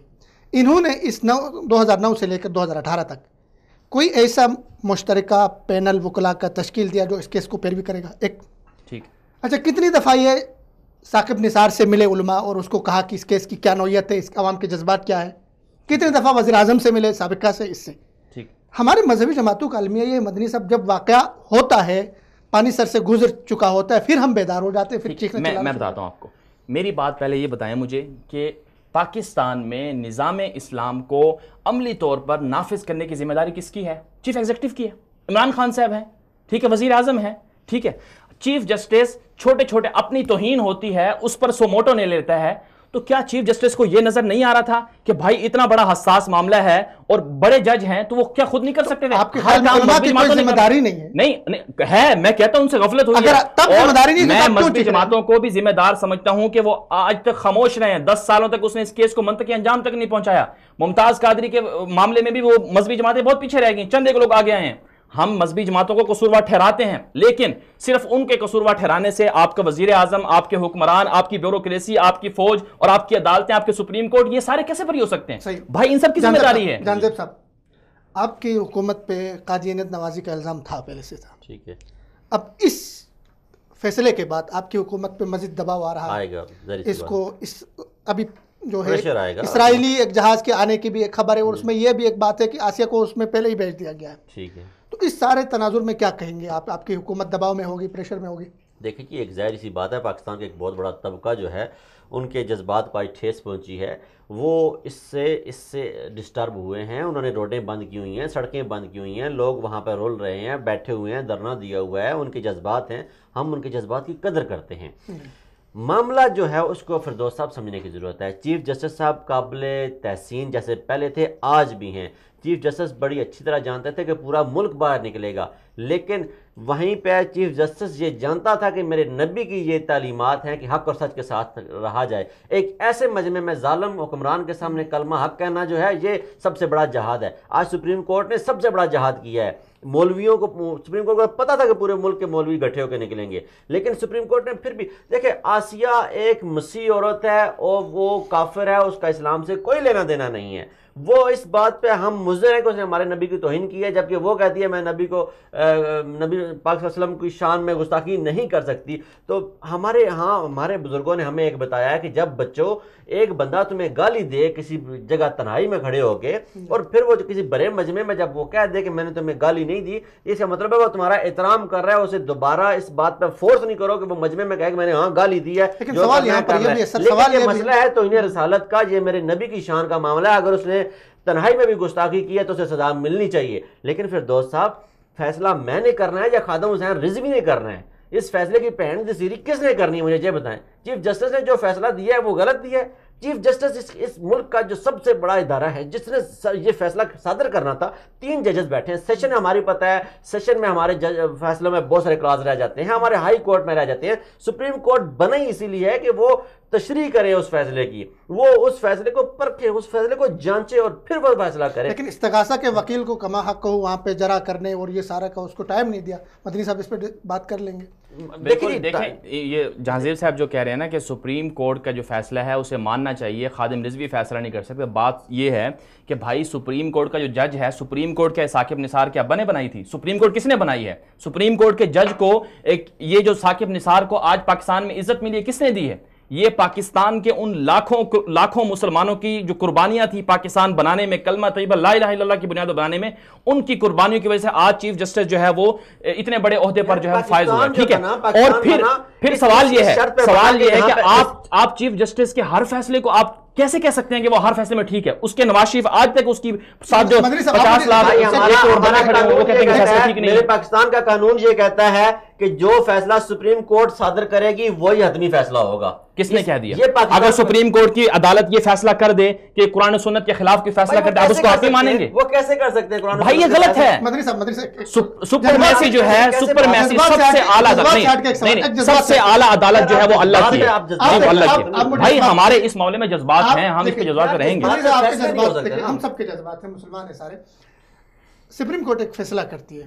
انہوں نے اس 2009 سے لے کر 2018 تک کوئی ایسا مشترکہ پینل وکلاء کا تشکیل دیا جو اس کیس کو پیروی کرے گا؟ ایک ٹھیک. اچھا کتنی دفعہ یہ ثاقب نثار سے ملے علماء اور اس کو کہا کہ اس کیس کی کیا نوعیت ہے، اس عوام کے جذبات کیا ہے؟ کتنی دفعہ وزیر اعظم سے ملے، سابقہ سے، اس سے؟ ہمارے مذہبی جماعتوں کا المیہ یہ مدنی صاحب جب واقعہ ہوتا ہے، پانی سر سے گزر چکا ہوتا ہے، پھر ہم بیدار ہو جاتے ہیں، پھر چیخنے چلانے. میں بتاتا ہوں آپ کو. میری بات پہلے یہ بتائیں مجھے کہ پاکستان میں نظام اسلام کو عملی طور پر نافذ کرنے کی ذمہ داری کس کی ہے؟ چیف ایگزیکٹو کی ہے. عمران خان صاحب ہیں، ٹھیک ہے، وزیر اعظم ہیں، ٹھیک ہے. چیف جسٹس چھوٹے چھوٹے اپنی توہین ہوتی ہے اس پر سو موٹو نہیں لیتا ہے تو کیا چیف جسٹس کو یہ نظر نہیں آ رہا تھا کہ بھائی اتنا بڑا حساس معاملہ ہے اور بڑے جج ہیں تو وہ کیا خود نہیں کر سکتے تھے؟ آپ کے خیال میں علماء کی کوئی ذمہ داری نہیں ہے؟ نہیں ہے، میں کہتا ہوں ان سے غفلت ہوئی ہے، اور میں مذہبی جماعتوں کو بھی ذمہ دار سمجھتا ہوں کہ وہ آج تک خاموش رہے ہیں. 10 سالوں تک اس نے اس کیس کو منطقی انجام تک نہیں پہنچایا. ممتاز قادری کے معاملے میں بھی وہ مذہبی جماعتیں بہت پیچھے رہ گئیں، چند ایک لوگ آگے آئے ہیں. ہم مذہبی جماعتوں کو قصوروار ٹھہراتے ہیں، لیکن صرف ان کے قصوروار ٹھہرانے سے آپ کا وزیر اعظم، آپ کے حکمران، آپ کی بیوروکریسی، آپ کی فوج اور آپ کی عدالتیں، آپ کے سپریم کورٹ، یہ سارے کیسے بری ہو سکتے ہیں؟ بھائی ان سب کی ذمہ داری ہے. جانزیب صاحب، آپ کی حکومت پہ قادیانیت نوازی کا الزام تھا پہلے سے تھا، ٹھیک ہے، اب اس فیصلے کے بعد آپ کی حکومت پہ مزید دباؤ آ رہا ہے، اس کو ابھی جو ہے اسرائیلی ایک جہاز کے آنے کی بھی ایک خبر ہے، اور اس میں یہ بھی ایک بات ہے کہ آسیہ کو اس میں پہلے ہی بھیج دیا گیا ہے. ٹھیک ہے، تو اس سارے تناظر میں کیا کہیں گے آپ کی حکومت دباؤ میں ہوگی، پریشر میں ہوگی؟ دیکھیں کہ ایک ظاہری سی بات ہے، پاکستان کا ایک بہت بڑا طبقہ جو ہے ان کے جذبات کو آج ٹھیس پہنچی ہے، وہ اس سے ڈسٹرب ہوئے ہیں. انہوں نے روڈیں بند کی ہوئی ہیں، سڑکیں بند کی ہوئی ہیں، لوگ وہاں پہ رول رہے ہیں، بیٹھے ہوئے ہیں، دھرنا دیا ہوا ہے. ان کے جذبات ہیں، ہم ان کے جذبات کی قدر کرتے ہیں. معاملہ جو ہے اس کو فردوس صاحب سمجھنے کی ضرورت ہے. چیف جسٹس صاحب قابل تحسین جیسے پہلے تھے آج بھی ہیں. چیف جسٹس بڑی اچھی طرح جانتے تھے کہ پورا ملک باہر نکلے گا، لیکن وہیں پہ چیف جسٹس یہ جانتا تھا کہ میرے نبی کی یہ تعلیمات ہیں کہ حق اور سچ کے ساتھ رہا جائے. ایک ایسے مجمع میں ظالم حکمران کے سامنے کلمہ حق کہنا جو ہے یہ سب سے بڑا جہاد ہے. آج سپریم کورٹ نے سب سے بڑا جہاد کیا ہے. مولویوں کو سپریم کورٹ کو پتا تھا کہ پورے ملک کے مولوی گٹھے ہو کے نکلیں گے، لیکن سپریم کورٹ نے پھر بھی دیکھیں آسیہ ایک مسیح عورت ہے اور وہ کافر ہے، اس کا اسلام سے کوئی لینا دینا نہیں ہے. وہ اس بات پہ ہم مضر ہیں کہ اس نے ہمارے نبی کی توہین کی ہے، جبکہ وہ کہتی ہے میں نبی کو نبی پاک صلی اللہ علیہ وسلم کی شان میں گستاخی نہیں کر سکتی. تو ہمارے بزرگوں نے ہمیں ایک بتایا ہے کہ جب بچوں ایک بندہ تمہیں گالی دے کسی جگہ تنہائی میں کھڑے ہو کے، اور پھر وہ کسی بڑے مجمع میں جب وہ کہہ دے کہ میں نے تمہیں گالی نہیں دی، اس کا مطلب ہے وہ تمہارا احترام کر رہا ہے. اسے دوبارہ اس بات پہ فورس نہیں کرو کہ وہ مجمع میں کہے کہ میں نے گالی دی ہے. لیکن یہ مسئلہ ہے توہین رسالت کا، یہ میرے نبی کی شان کا معاملہ ہے. اگر اس نے تنہائی میں بھی گستاخی کی ہے تو اسے سزا ملنی چاہیے. لیکن پھر دوست صاحب فیصلہ میں نے کرنا ہے یا خادم حسین رضوی نے کرنا ہے؟ اس فیصلے کی پہن دسیری کس نے کرنی ہے مجھے یہ بتائیں. چیف جسٹس نے جو فیصلہ دیا ہے وہ غلط دیا ہے. چیف جسٹس اس ملک کا جو سب سے بڑا ادارہ ہے جس نے یہ فیصلہ صادر کرنا تھا. 3 ججز بیٹھے ہیں. سیشن ہماری پتہ ہے، سیشن میں ہمارے فیصلوں میں بہت سارے کلاز رہ جاتے ہیں، ہمارے ہائی کورٹ میں رہ جاتے ہیں. سپریم کورٹ بنا ہی اسی لیے ہے کہ وہ تشریح کرے اس فیصلے کی، وہ اس فیصلے کو پرکھے، اس فیصلے کو جانچے اور پھر وہ فیصلہ کرے. لیکن استغاثہ کے وکیل کو کما حق کو وہاں پہ جرا کرنے اور یہ سارا کا اس کو ٹائم نہیں دیا. مدنی صاحب اس پہ بات کر لیں گے. بالکل دیکھیں یہ جہانزیب صاحب جو کہہ رہے ہیں نا کہ سپریم کورٹ کا جو فیصلہ ہے اسے ماننا چاہیے، خادم رضوی فیصلہ نہیں کر سکتے. بات یہ ہے کہ بھائی سپریم کورٹ کا جو جج ہے، سپریم کورٹ کے ثاقب نثار کیا بنائی تھی؟ سپریم کورٹ کس نے بنائی ہے؟ سپریم کورٹ کے جج کو یہ جو ثاقب نثار کو آج پاکستان میں عزت ملی ہے کس نے دی ہے؟ یہ پاکستان کے ان لاکھوں مسلمانوں کی جو قربانیاں تھی پاکستان بنانے میں، کلمہ طیبہ لا الہ الا اللہ کی بنیاد بنانے میں، ان کی قربانیوں کی وجہ سے آج چیف جسٹس جو ہے وہ اتنے بڑے عہدے پر جو ہے فائز ہوا. ٹھیک ہے، اور پھر سوال یہ ہے کہ آپ چیف جسٹس کے ہر فیصلے کو آپ کیسے کہہ سکتے ہیں کہ وہ ہر فیصلے میں ٹھیک ہے؟ اس کے نواز شریف آج تک اس کی ساتھ جو 50 لاکھ وہ کہتے ہیں کہ فیصلہ ٹھیک نہیں ہے. میرے پاکستان کا قانون یہ کہتا ہے کہ جو فیصلہ سپریم کورٹ صادر کرے گی وہی حتمی فیصلہ ہوگا. کس نے کہہ دیا؟ اگر سپریم کورٹ کی عدالت یہ فیصلہ کر دے کہ قرآن و سنت کے خلاف کوئی فیصلہ کرتے ہیں آپ اس کو حتمی مانیں گے؟ وہ کیسے کر سکتے ہیں؟ بھائی یہ غلط ہے. سپرمیسی جو ہے سپرمیسی سب سے اعلیٰ سب سے اعلیٰ عدالت جو ہے وہ اللہ کی ہے. بھائی ہمارے اس معاملے میں جذبات ہیں، ہم اس پہ جذبات رہیں گے. ہم سب کے جذبات ہیں، مسلمان ہیں سارے. سپریم کورٹ ایک فیصلہ کرتی ہے،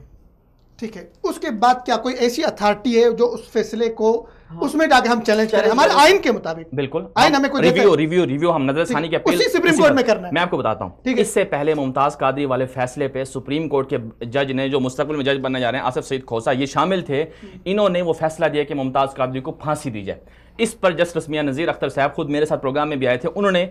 ٹھیک ہے، اس کے بعد کیا کوئی ایسی اتھارٹی ہے جو اس فیصلے کو اس میں جا کے ہم چیلنج کریں ہمارے آئین کے مطابق؟ بالکل، آئین ہمیں کوئی ریویو ہم نظر ثانی کی اپیل اسی سپریم کورٹ میں کرنا ہے. میں آپ کو بتاتا ہوں، اس سے پہلے ممتاز قادری والے فیصلے پہ سپریم کورٹ کے جج نے جو مستقبل میں جج بننے جا رہے ہیں آصف سعید کھوسا، یہ شامل تھے. انہوں نے وہ فیصلہ دیا کہ ممتاز قادری کو پھانسی دی جائے. اس پر جسٹس میاں نذیر اختر صاحب خود میرے ساتھ پروگرام میں بھی آئے تھے. انہوں نے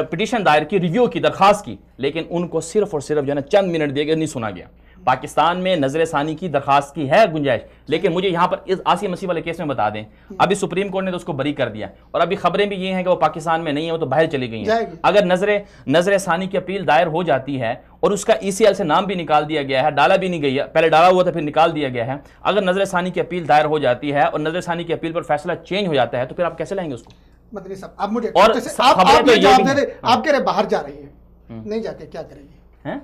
پٹیشن دائر کی، ریویو کی، درخواست کی، لیکن ان کو صرف اور صرف جو ہے نا چند منٹ دے کے نہیں سنا گیا. پاکستان میں نظر ثانی کی درخواست کی ہے گنجائش، لیکن مجھے یہاں پر اس آسیہ مسیح والے کیس میں بتا دیں، ابھی سپریم کورٹ نے تو اس کو بری کر دیا اور ابھی خبریں بھی یہ ہیں کہ وہ پاکستان میں نہیں ہے، وہ تو باہر چلی گئی ہیں. اگر نظر ثانی کی اپیل دائر ہو جاتی ہے اور اس کا ECL سے نام بھی نکال دیا گیا ہے، ڈالا بھی نہیں گیا، پہلے ڈالا ہوا تھا پھر نکال دیا گیا ہے، اگر نظر ثانی کی اپیل دائر ہو جاتی ہے اور نظر ثانی کی اپیل پر فیصلہ چینج ہو جاتا ہے تو پھر آپ کیسے لائیں گے اس کو؟ مدنی صاحب آپ مجھے اور آپ یہ جواب دے دیں، آپ کہہ رہے باہر جا رہی ہے، نہیں جا کے کیا کرے گی؟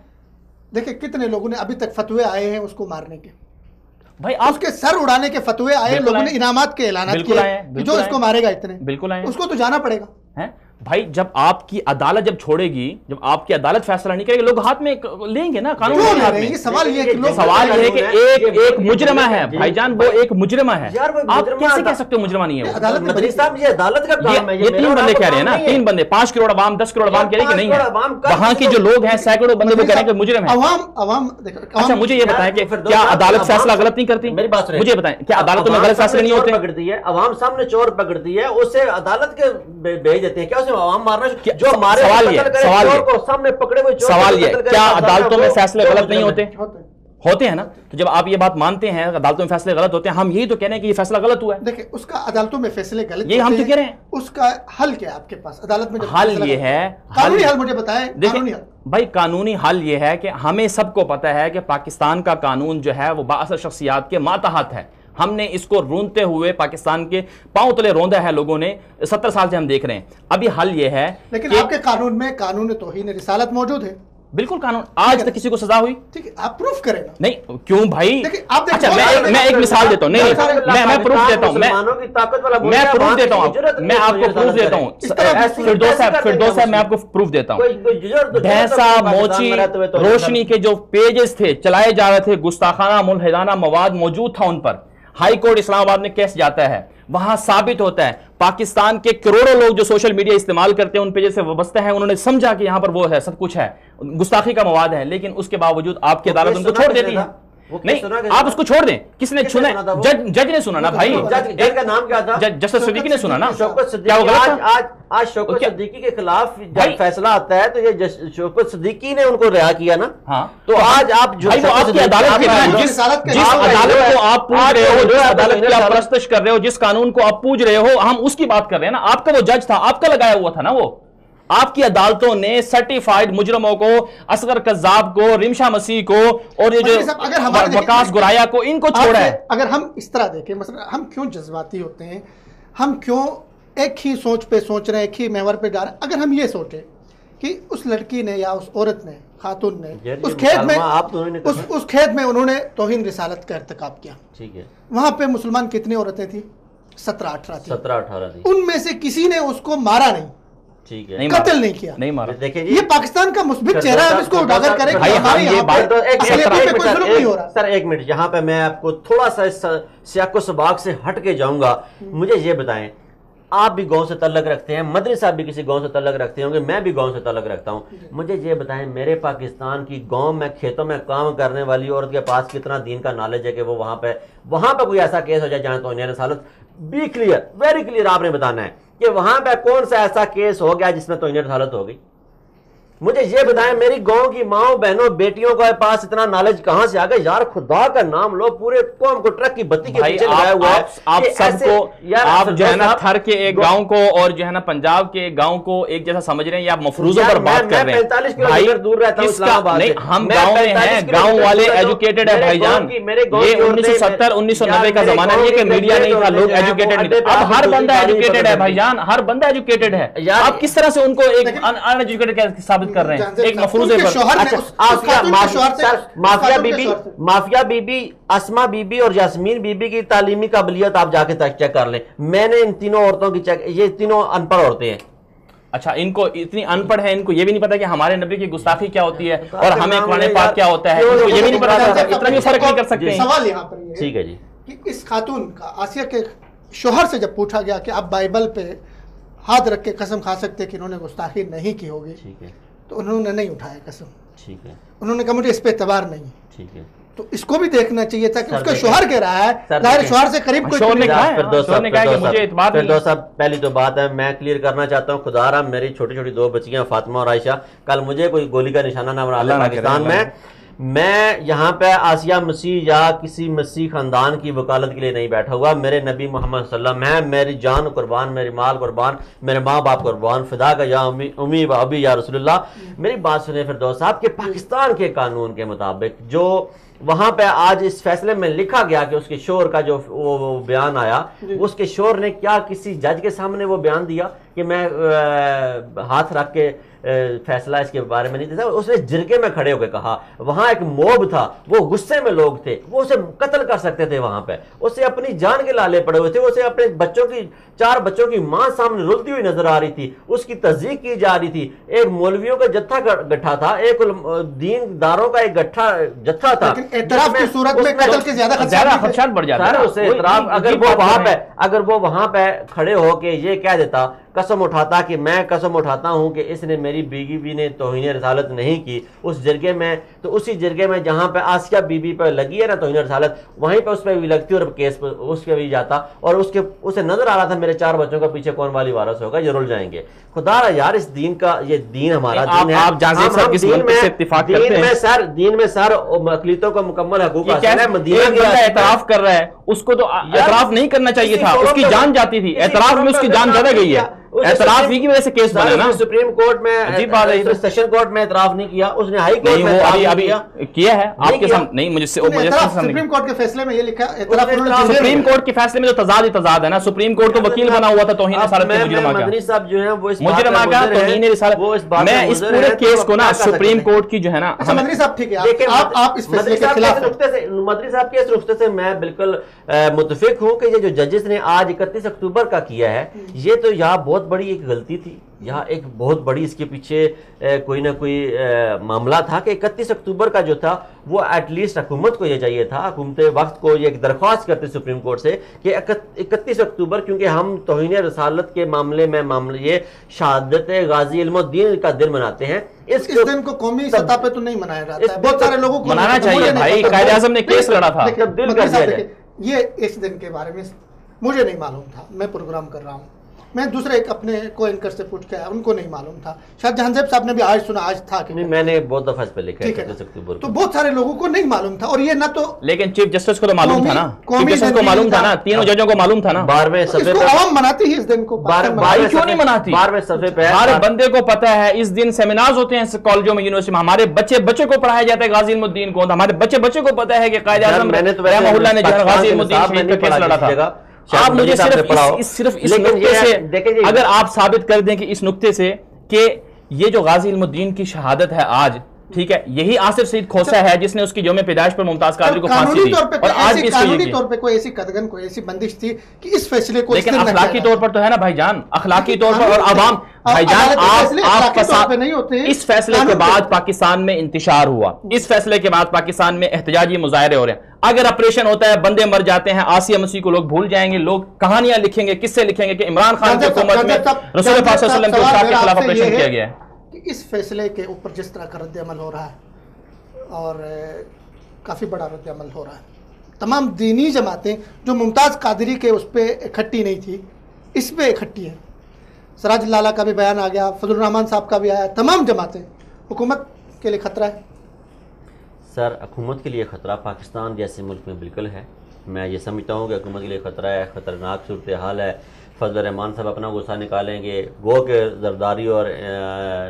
دیکھیں کتنے لوگوں نے ابھی تک فتوے آئے ہیں اس کو مارنے کے، بھائی اس کے سر اڑانے کے فتوے آئے، لوگوں نے انعامات کے اعلانات کیے جو اس کو مارے گا اتنے، بالکل آئے، اس کو تو جانا پڑے گا۔ بھائی جب آپ کی عدالت جب چھوڑے گی، جب آپ کی عدالت فیصلہ نہیں کرے گی، لوگ ہاتھ میں لیں گے نا قانون ہاتھ میں۔ سوال یہ ہے کہ ایک مجرمہ ہے بھائی جان، وہ ایک مجرمہ ہے، آپ کیسے کہہ سکتے ہو مجرمہ نہیں ہے؟ مدنی صاحب یہ عدالت کا کام ہے، یہ 3 بندے کہہ رہے ہیں نا، 3 بندے، 5 کروڑ عوام 10 کروڑ عوام کہہ رہے ہیں کہ نہیں ہے، وہاں کی جو لوگ ہیں سینکڑوں بندے وہ کہہ رہے ہیں کہ مجرم ہے۔ عوام اچھا مجھے یہ بتائیں کہ کیا عدالت فیصلہ غلط نہیں کرتی؟ میری بات سنیں، مجھے بتائیں کیا عدالتوں میں غلط فیصلے نہیں ہوتے؟ پکڑتی ہے عوام سامنے چور پکڑتی ہے، اسے عدالت کے بھیج دیتے ہیں، کیا اسے عوام مارنا جو ہمارے سوال یہ کیا عدالتوں میں فیصلے غلط نہیں ہوتے ہیں نا؟ تو جب آپ یہ بات مانتے ہیں عدالتوں میں فیصلے غلط ہوتے ہیں، ہم یہی تو کہہ رہے ہیں کہ یہ فیصلہ غلط ہوا ہے۔ دیکھیں اس کا عدالتوں میں فیصلے غلط، یہ ہم تو کہہ رہے ہیں، اس کا حل کیا ہے آپ کے پاس عدالت میں؟ حل یہ ہے، قانونی حل مجھے بتائیں۔ دیکھیں بھائی قانونی حل یہ ہے کہ ہمیں سب کو پتہ ہے کہ پاکستان کا قانون جو ہے وہ بااثر شخصیات کے ماتحت ہے، ہم نے اس کو رونتے ہوئے پاکستان کے پاؤں تلے روندا ہے لوگوں نے، 70 سال سے ہم دیکھ رہے ہیں۔ ابھی حل یہ ہے لیکن آپ کے قانون میں قانون توہین رسالت موجود ہے، بالکل قانون، آج تک کسی کو سزا ہوئی؟ ٹھیک ہے آپ پروف کریں نا۔ نہیں کیوں بھائی؟ اچھا میں ایک مثال دیتا ہوں، نہیں میں پروف دیتا ہوں، میں پروف دیتا ہوں، میں آپ کو پروف دیتا ہوں، فردوس صاحب میں آپ کو پروف دیتا ہوں۔ بھینسا موچی روشنی کے جو پیجز تھے چلائے جا رہے تھے، گستاخانہ ملحدانہ مواد موجود تھا ان پر، ہائی کورٹ اسلام آباد میں کیس جاتا ہے، وہاں ثابت ہوتا ہے پاکستان کے کروڑوں لوگ جو سوشل میڈیا استعمال کرتے ہیں ان پیجز سے وابستہ ہیں، انہوں نے سمجھا کہ یہاں پر وہ ہے، سب کچھ ہے، گستاخی کا مواد ہے، لیکن اس کے باوجود آپ کی عدالت ان کو چھوڑ دیتی ہے۔ نہیں آپ اس کو چھوڑ دیں، کس نے سنا؟ جج نے سنا نا بھائی، جج کا نام کیا تھا؟ جسٹس صدیقی نے سنا نا۔ کیا وہ غلط تھا؟ آج شوکت صدیقی کے خلاف جب فیصلہ آتا ہے تو یہ شوکت صدیقی نے ان کو رہا کیا نا۔ ہاں تو آج آپ جو آپ کی عدالت جس عدالت کو آپ پوچھ رہے ہو، جس عدالت کی آپ پرستش کر رہے ہو، جس قانون کو آپ پوچھ رہے ہو، ہم اس کی بات کر رہے ہیں نا۔ آپ کا وہ جج تھا، آپ کا لگایا ہوا تھا نا وہ۔ آپ کی عدالتوں نے سرٹیفائیڈ مجرموں کو، اصغر قذاب کو، رمشا مسیح کو اور یہ جو وقاص گرایا کو، ان کو چھوڑا ہے۔ اگر ہم اس طرح دیکھیں، مثلا ہم کیوں جذباتی ہوتے ہیں، ہم کیوں ایک ہی سوچ پہ سوچ رہے ہیں، ایک ہی محور پہ جا رہے ہیں؟ اگر ہم یہ سوچیں کہ اس لڑکی نے یا اس عورت نے، خاتون نے اس کھیت میں انہوں نے توہین رسالت کا ارتکاب کیا، ٹھیک ہے، وہاں پہ مسلمان کتنی عورتیں تھیں؟ 17-18 تھی، ان میں سے کسی نے اس کو مارا نہیں، قتل نہیں کیا، نہیں مارا۔ یہ پاکستان کا مثبت چہرہ ہے، اس کو اجاگر کریں کہ ہمارے یہاں پر اقلیتوں پہ کوئی ظلم نہیں ہو رہا۔ سر ایک منٹ، یہاں پہ میں آپ کو تھوڑا سا اس سیاق و سباق سے ہٹ کے جاؤں گا۔ مجھے یہ بتائیں، آپ بھی گاؤں سے تعلق رکھتے ہیں، مدنی صاحب بھی کسی گاؤں سے تعلق رکھتے ہوں گے، میں بھی گاؤں سے تعلق رکھتا ہوں، مجھے یہ بتائیں میرے پاکستان کی گاؤں میں کھیتوں میں کام کرنے والی عورت کے پاس کتنا دین کا نالج ہے کہ وہ وہاں پہ کوئی ایسا کیس ہو جائے جہاں توہین رسالت، بی کلیئر، ویری کلیئر آپ نے بتانا ہے کہ وہاں پہ کون سا ایسا کیس ہو گیا جس میں توہین رسالت ہو گئی؟ مجھے یہ بتائیں میری گاؤں کی ماؤں بہنوں بیٹیوں کے پاس اتنا نالج کہاں سے آ گیا؟ یار خدا کا نام لو، پورے قوم کو ٹرک کی بتی کے پیچھے لگایا ہوا ہے۔ آپ سب کو، آپ جو ہے نا تھر کے ایک گاؤں کو اور جو ہے نا پنجاب کے ایک گاؤں کو ایک جیسا سمجھ رہے ہیں، یا آپ مفروضوں پر بات کر رہے ہیں؟ 45 کلومیٹر دور رہتا ہوں اسلام آباد سے، ہم گاؤں میں ہیں، گاؤں والے ایجوکیٹڈ ہے بھائی جان۔ یہ 1970 1990 کا زمانہ نہیں کہ میڈیا نہیں تھا، لوگ ایجوکیٹڈ، اب ہر بندہ ایجوکیٹڈ ہے بھائی جان، ہر بندہ ایجوکیٹڈ ہے۔ آپ کس طرح سے ان کو ایک ان ایجوکیٹڈ ثابت کر رہے ہیں؟ ایک مافیا بی بی، اسما بی بی اور یاسمین بی بی کی تعلیمی قابلیت آپ جا کے چیک کر لیں، میں نے ان تینوں عورتوں کی چیک، یہ تینوں ان پڑھ عورتیں ہیں۔ اچھا ان کو اتنی ان پڑھ ہے، ان کو یہ بھی نہیں پتا کہ ہمارے نبی کی گستاخی کیا ہوتی ہے اور ہمیں قرآن پاک کیا ہوتا ہے، ان کو یہ بھی نہیں پتا، اتنا بھی فرق نہیں کر سکتے۔ سوال یہاں پر یہ ٹھیک ہے جی کہ اس خاتون کا آسیہ کے شوہر سے جب پوچھا گیا کہ آپ بائبل پہ ہاتھ رکھ کے قسم کھا سکتے کہ انہوں نے گستاخی نہیں کی ہوگی، ٹھیک ہے، تو انہوں نے نہیں اٹھایا قسم، ٹھیک ہے، انہوں نے کہا مجھے اس پہ اعتبار نہیں، ٹھیک ہے، تو اس کو بھی دیکھنا چاہیے تھا کہ اس کا شوہر کہہ رہا ہے، ظاہر شوہر سے قریب کوئی شوہر نے کہا کہ مجھے اعتبار نہیں۔ فردوس صاحب پہلی تو بات ہے میں کلیئر کرنا چاہتا ہوں، خدا رحم میری چھوٹی چھوٹی 2 بچیاں فاطمہ اور عائشہ، کل مجھے کوئی گولی کا نشانہ نہ بنا لے پاکستان میں، میں یہاں پہ آسیہ مسیح یا کسی مسیح خاندان کی وکالت کے لیے نہیں بیٹھا ہوا. میرے نبی محمد صلی اللہ علیہ وسلم ہیں, میری جان قربان, میری مال قربان, میرے ماں باپ قربان, فدا کا یا امی و ابی یا رسول اللہ. میری بات سنیں فردوس صاحب کہ پاکستان کے قانون کے مطابق جو وہاں پہ آج اس فیصلے میں لکھا گیا کہ اس کے شور کا جو وہ بیان آیا, اس کے شور نے کیا کسی جج کے سامنے وہ بیان دیا کہ میں ہاتھ رکھ کے فیصلہ اس کے بارے میں نہیں دیتا؟ اس نے جرگے میں کھڑے ہو کے کہا. وہاں ایک موب تھا, وہ غصے میں لوگ تھے, وہ اسے قتل کر سکتے تھے. وہاں پہ اسے اپنی جان کے لالے پڑے ہوئے تھے, اسے اپنے بچوں کی 4 بچوں کی ماں سامنے رلتی ہوئی نظر آ رہی تھی, اس کی تصدیق کی جا رہی تھی. ایک مولویوں کا جتھا گٹھا تھا, ایک دین داروں کا ایک جتھا تھا. اعتراف کی صورت میں قتل کے زیادہ خدشات بڑھ جاتے ہیں. اسے اگر وہ وہاں پہ کھڑے ہو کے یہ کہہ دیتا, قسم اٹھاتا کہ میں قسم اٹھاتا ہوں کہ اس نے میری بیوی نے توہین رسالت نہیں کی اس جرگے میں, تو اسی جرگے میں جہاں پہ آسیہ بی بی پہ لگی ہے نا توہین رسالت, وہیں پہ اس پہ بھی لگتی اور کیس اس پہ بھی جاتا, اور اسے نظر آ رہا تھا میرے 4 بچوں کا پیچھے کون والی وارث ہوگا, یہ رول جائیں گے. خدا را یار, اس دین کا, یہ دین ہمارا دین ہے. آپ جانتے ہیں کس ملک سے اتفاق کرتے ہیں؟ دین میں سر اقلیتوں کا مکمل حقوق حاصل ہے. مدینہ کے اعتراف کر رہا ہے, اس کو تو اعتراف نہیں کرنا چاہیے تھا, اس کی جان جاتی تھی. اعتراف میں اس کی جان زیادہ گئی ہے, اعتراف ہی کی وجہ سے کیس بنا نا. سپریم کورٹ میں, سیشن کورٹ میں اعتراف نہیں کیا, اس نے ہائی کورٹ میں ابھی کیا ہے آپ کے سامنے. نہیں, مجھے سپریم کورٹ کے فیصلے میں یہ لکھا, سپریم کورٹ کے فیصلے میں تو تضاد ہے نا. سپریم کورٹ تو وکیل بنا ہوا تھا توہین رسالت کے مجرمہ کا. مدنی صاحب جو ہیں وہ مجرمہ کا توہین رسالت. میں اس پورے کیس کو نا سپریم کورٹ کی جو ہے نا, مدنی صاحب ٹھیک ہے, آپ اس فیصلے کے خلاف مدنی صاحب کے اس رخصت سے میں بالکل متفق ہوں کہ یہ جو ججز نے آج 31 اکتوبر کا کیا ہے, یہ تو یہاں بہت بڑی ایک غلطی تھی, یہاں ایک بہت بڑی اس کے پیچھے کوئی نہ کوئی معاملہ تھا کہ 31 اکتوبر کا جو تھا وہ ایٹ لیسٹ حکومت کو یہ چاہیے تھا, حکومت وقت کو یہ ایک درخواست کرتے سپریم کورٹ سے کہ 31 اکتوبر, کیونکہ ہم توہین رسالت کے معاملے میں یہ شہادت غازی علم الدین کا دن مناتے ہیں, اس دن کو قومی سطح پہ تو نہیں منایا جاتا ہے, بہت سارے لوگوں کو منانا چاہیے بھائی. قائد اعظم نے کیس لڑا تھا. تبدیل کر دیا جائے. یہ اس دن کے بارے میں مجھے نہیں معلوم تھا, میں پروگرام کر رہا ہوں, میں دوسرے ایک اپنے کو اینکر سے پوچھ کے آیا, ان کو نہیں معلوم تھا. شاید جہان زیب صاحب نے بھی آج سنا, آج تھا کہ میں نے بہت دفعہ اس پہ لکھا ہے, تو بہت سارے لوگوں کو نہیں معلوم تھا. اور یہ نہ تو, لیکن چیف جسٹس کو تو معلوم تھا نا, چیف جسٹس کو معلوم تھا نا, تینوں ججوں کو معلوم تھا نا. 12ویں صفحے پہ عوام مناتی ہے اس دن کو, کیوں نہیں مناتی؟ 12ویں صفحے پہ ہر بندے کو پتا ہے اس دن سیمینارز ہوتے ہیں کالجوں میں, یونیورسٹی میں. ہمارے بچے کو پڑھایا جاتا ہے غازی علم الدین کو, ہمارے بچے کو پتا ہے کہ قائد اعظم رحمہ اللہ نے جو ہے غازی علم الدین کا کیس لڑا تھا. آپ مجھے صرف اس نقطے سے, اگر آپ ثابت کر دیں کہ اس نقطے سے کہ یہ جو غازی علم الدین کی شہادت ہے آج, ٹھیک ہے, یہی آصف سعید کھوسہ ہے جس نے اس کی یوم پیدائش پر ممتاز قادری کو پھانسی دی, اور آج بھی اس کو قانونی طور پہ کوئی ایسی قدغن, کوئی ایسی بندش تھی کہ اس فیصلے کو, لیکن اخلاقی طور پر تو ہے نا بھائی جان, اخلاقی طور پر. اور عوام بھائی جان, آپ اس فیصلے کے بعد پاکستان میں انتشار ہوا, اس فیصلے کے بعد پاکستان میں احتجاجی مظاہرے ہو رہے ہیں. اگر آپریشن ہوتا ہے, بندے مر جاتے ہیں, آسیہ مسیح کو لوگ بھول جائیں گے, لوگ کہانیاں لکھیں گے, قصے لکھیں گے کہ عمران خان کی حکومت میں رسول پاک صلی اللہ علیہ وسلم کے اشاعت کے خلاف آپریشن کیا گیا ہے. اس فیصلے کے اوپر جس طرح کا رد عمل ہو رہا ہے, اور کافی بڑا رد عمل ہو رہا ہے, تمام دینی جماعتیں جو ممتاز قادری کے اس پہ اکٹھی نہیں تھی, اس پہ اکٹھی ہیں. سراج لالہ کا بھی بیان آ گیا, فضل الرحمان صاحب کا بھی آیا, تمام جماعتیں. حکومت کے لیے خطرہ ہے سر, حکومت کے لیے خطرہ پاکستان جیسے ملک میں بالکل ہے. میں یہ سمجھتا ہوں کہ حکومت کے لیے خطرہ ہے, خطرناک صورتحال ہے. فضل الرحمان صاحب اپنا غصہ نکالیں گے, گو کہ زرداری اور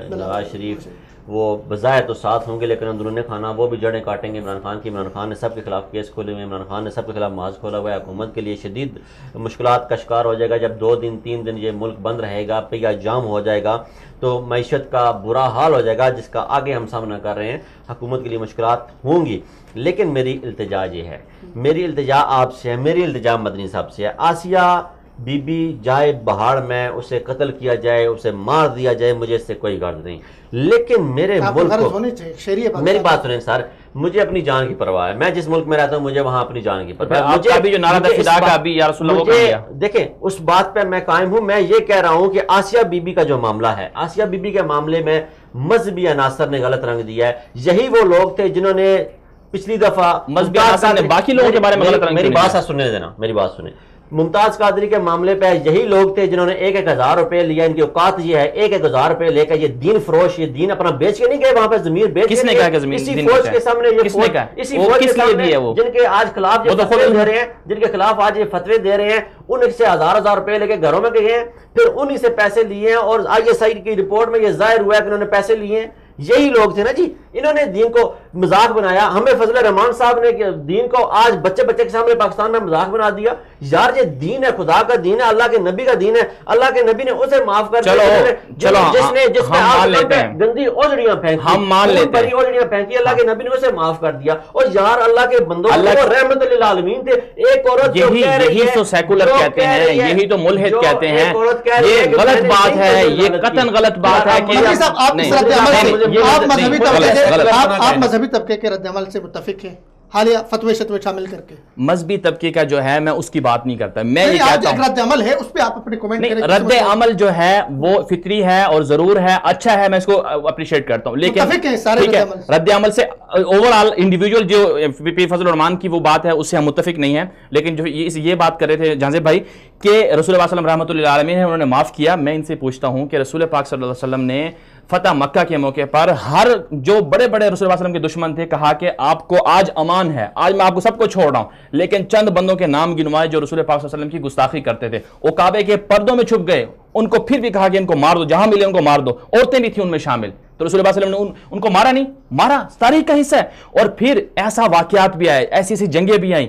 نواز شریف وہ بظاہر تو ساتھ ہوں گے, لیکن اندرون خانہ وہ بھی جڑیں کاٹیں گے عمران خان کی. عمران خان نے سب کے خلاف کیس کھولے ہوئے ہیں, عمران خان نے سب کے خلاف محاذ کھولا ہوا ہے. حکومت کے لیے شدید مشکلات کا شکار ہو جائے گا جب 2 دن 3 دن یہ ملک بند رہے گا, پہ جام ہو جائے گا, تو معیشت کا برا حال ہو جائے گا جس کا آگے ہم سامنا کر رہے ہیں. حکومت کے لیے مشکلات ہوں گی, لیکن میری التجا یہ ہے, میری التجا آپ سے ہے, میری التجا مدنی صاحب سے ہے. آسیہ بی بی جائے بہاڑ میں, اسے قتل کیا جائے, اسے مار دیا جائے, مجھے اس سے کوئی غرض نہیں, لیکن میرے ملک کو, میری بات سنیں سر, مجھے اپنی جان کی پرواہ ہے. میں جس ملک میں رہتا ہوں مجھے وہاں اپنی جان کی پرواہ ہے. مجھے ابھی جو نعرہ تھا فدا کا ابھی یا رسول اللہ وہ کر دیا. دیکھیں اس بات پہ میں قائم ہوں. میں یہ کہہ رہا ہوں کہ آسیہ بی بی کا جو معاملہ ہے, آسیہ بی بی کے معاملے میں مذہبی عناصر نے غلط رنگ دیا ہے. یہی وہ لوگ تھے جنہوں نے پچھلی دفعہ مذہبی عناصر نے باقی لوگوں کے بارے میں غلط رنگ. میری بات سننے دینا, میری بات سنیں. ممتاز قادری کے معاملے پہ یہی لوگ تھے جنہوں نے 1,000 روپے لیا. ان کی اوقات یہ ہے 1,000 روپے لے کر یہ دین فروش, یہ دین اپنا بیچ کے نہیں گئے وہاں پہ, ضمیر بیچ کے. کس نے کہا کہ ضمیر اسی فوج کے سامنے, یہ فوج اسی فوج کے سامنے جن کے آج خلاف یہ فتوے دے رہے ہیں, جن کے خلاف آج یہ فتوے دے رہے ہیں, ان سے 1,000 روپے لے کے گھروں میں گئے ہیں, پھر انہی سے پیسے لیے ہیں. اور ISI کی رپورٹ میں یہ ظاہر ہوا ہے کہ انہوں نے پیسے لیے ہیں. یہی لوگ تھے نا جی, انہوں نے دین کو مذاق بنایا. ہمیں فضل الرحمان صاحب نے دین کو آج بچے کے سامنے پاکستان میں مذاق بنا دیا. یار یہ دین ہے, خدا کا دین ہے, اللہ کے نبی کا دین ہے. اللہ کے نبی نے اسے معاف کر دیا جس نے گندی اوجڑیاں پھینکی, ہم مان لیتے ہیں اوجڑیاں پھینکی, اللہ کے نبی نے اسے معاف کر دیا. اور یار اللہ کے بندوں وہ رحمت للعالمین تھے. ایک عورت یہی تو سیکولر کہتے ہیں, یہی تو ملحد کہتے ہیں. یہ غلط بات ہے, یہ قطعاً غلط بات ہے کہ آپ مذہبی طبقے کے رد عمل سے متفق ہیں حالیہ فتوے شتوے شامل کر کے؟ مذہبی طبقے کا جو ہے میں اس کی بات نہیں کرتا, میں یہ کہتا ہوں رد عمل ہے اس پہ آپ اپنے کمنٹ کریں. رد عمل جو ہے وہ فطری ہے اور ضرور ہے, اچھا ہے, میں اس کو اپریشیٹ کرتا ہوں. لیکن رد عمل سے اوور آل انڈیویجول جو فضل الرحمان کی وہ بات ہے اس سے ہم متفق نہیں ہیں. لیکن جو یہ بات کر رہے تھے جہاں بھائی کہ رسول اللہ صلی اللہ علیہ وسلم رحمۃ اللہ علیہ نے انہوں نے معاف کیا, میں ان سے پوچھتا ہوں کہ رسول پاک صلی اللہ علیہ وسلم نے فتح مکہ کے موقع پر ہر جو بڑے بڑے رسول اللہ صلی اللہ علیہ وسلم کے دشمن تھے کہا کہ آپ کو آج امان ہے, آج میں آپ کو سب کو چھوڑ رہا ہوں, لیکن چند بندوں کے نام گنوائے جو رسول پاک صلی اللہ علیہ وسلم کی گستاخی کرتے تھے, وہ کعبے کے پردوں میں چھپ گئے, ان کو پھر بھی کہا کہ ان کو مار دو, جہاں ملے ان کو مار دو. عورتیں بھی تھیں ان میں شامل, تو رسول اللہ صلی اللہ علیہ وسلم نے ان کو مارا نہیں, مارا, تاریخ کا حصہ ہے. اور پھر ایسا واقعات بھی آئے, ایسی جنگیں بھی آئیں.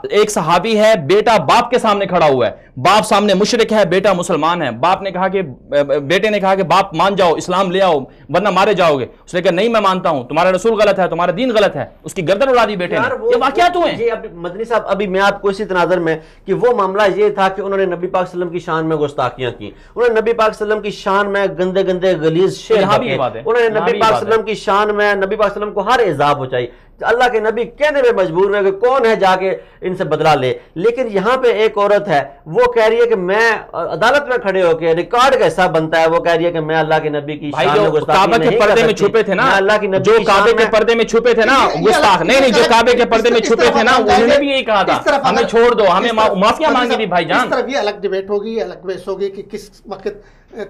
ایک صحابی ہے, بیٹا باپ کے سامنے کھڑا ہوا ہے, باپ سامنے مشرک ہے, بیٹا مسلمان ہے. باپ نے کہا کہ بیٹے نے کہا کہ باپ مان جاؤ, اسلام لے آؤ ورنہ مارے جاؤ گے. اس نے کہا نہیں میں مانتا ہوں, تمہارا رسول غلط ہے, تمہارا دین غلط ہے. اس کی گردن اڑا دی بیٹے نے. یہ واقعات ہوئے ہیں. مدنی صاحب ابھی میں آپ کو اسی تناظر میں کہ وہ معاملہ یہ تھا کہ انہوں نے نبی پاک صلی اللہ علیہ وسلم کی شان میں گستاخیاں کی, انہوں نے نبی پاک صلی اللہ علیہ وسلم کی شان میں گندے گندے غلیظ شعر بکے, انہوں نے نبی پاک صلی اللہ علیہ وسلم کی شان میں نبی پاک صلی اللہ علیہ وسلم کو ہر ایذا پہنچائی. اللہ کے نبی کہنے میں مجبور ہے کہ کون ہے جا کے ان سے بدلہ لے. لیکن یہاں پہ ایک عورت ہے, وہ کہہ رہی ہے کہ میں عدالت میں کھڑے ہو کے ریکارڈ کا حصہ بنتا ہے, وہ کہہ رہی ہے کہ میں اللہ کے نبی کی شان میں گستاخی نہیں کر سکتی. میں چھپے تھے نا اللہ کے نبی, جو کعبے کے پردے میں چھپے تھے نا گستاخ, نہیں جو کعبے کے پردے میں چھپے تھے نا انہوں نے بھی یہی کہا تھا ہمیں چھوڑ دو, ہمیں معافیاں مانگی تھی بھائی جان. اس طرف یہ الگ ڈیبیٹ ہوگی, الگ بحث ہوگی کہ کس وقت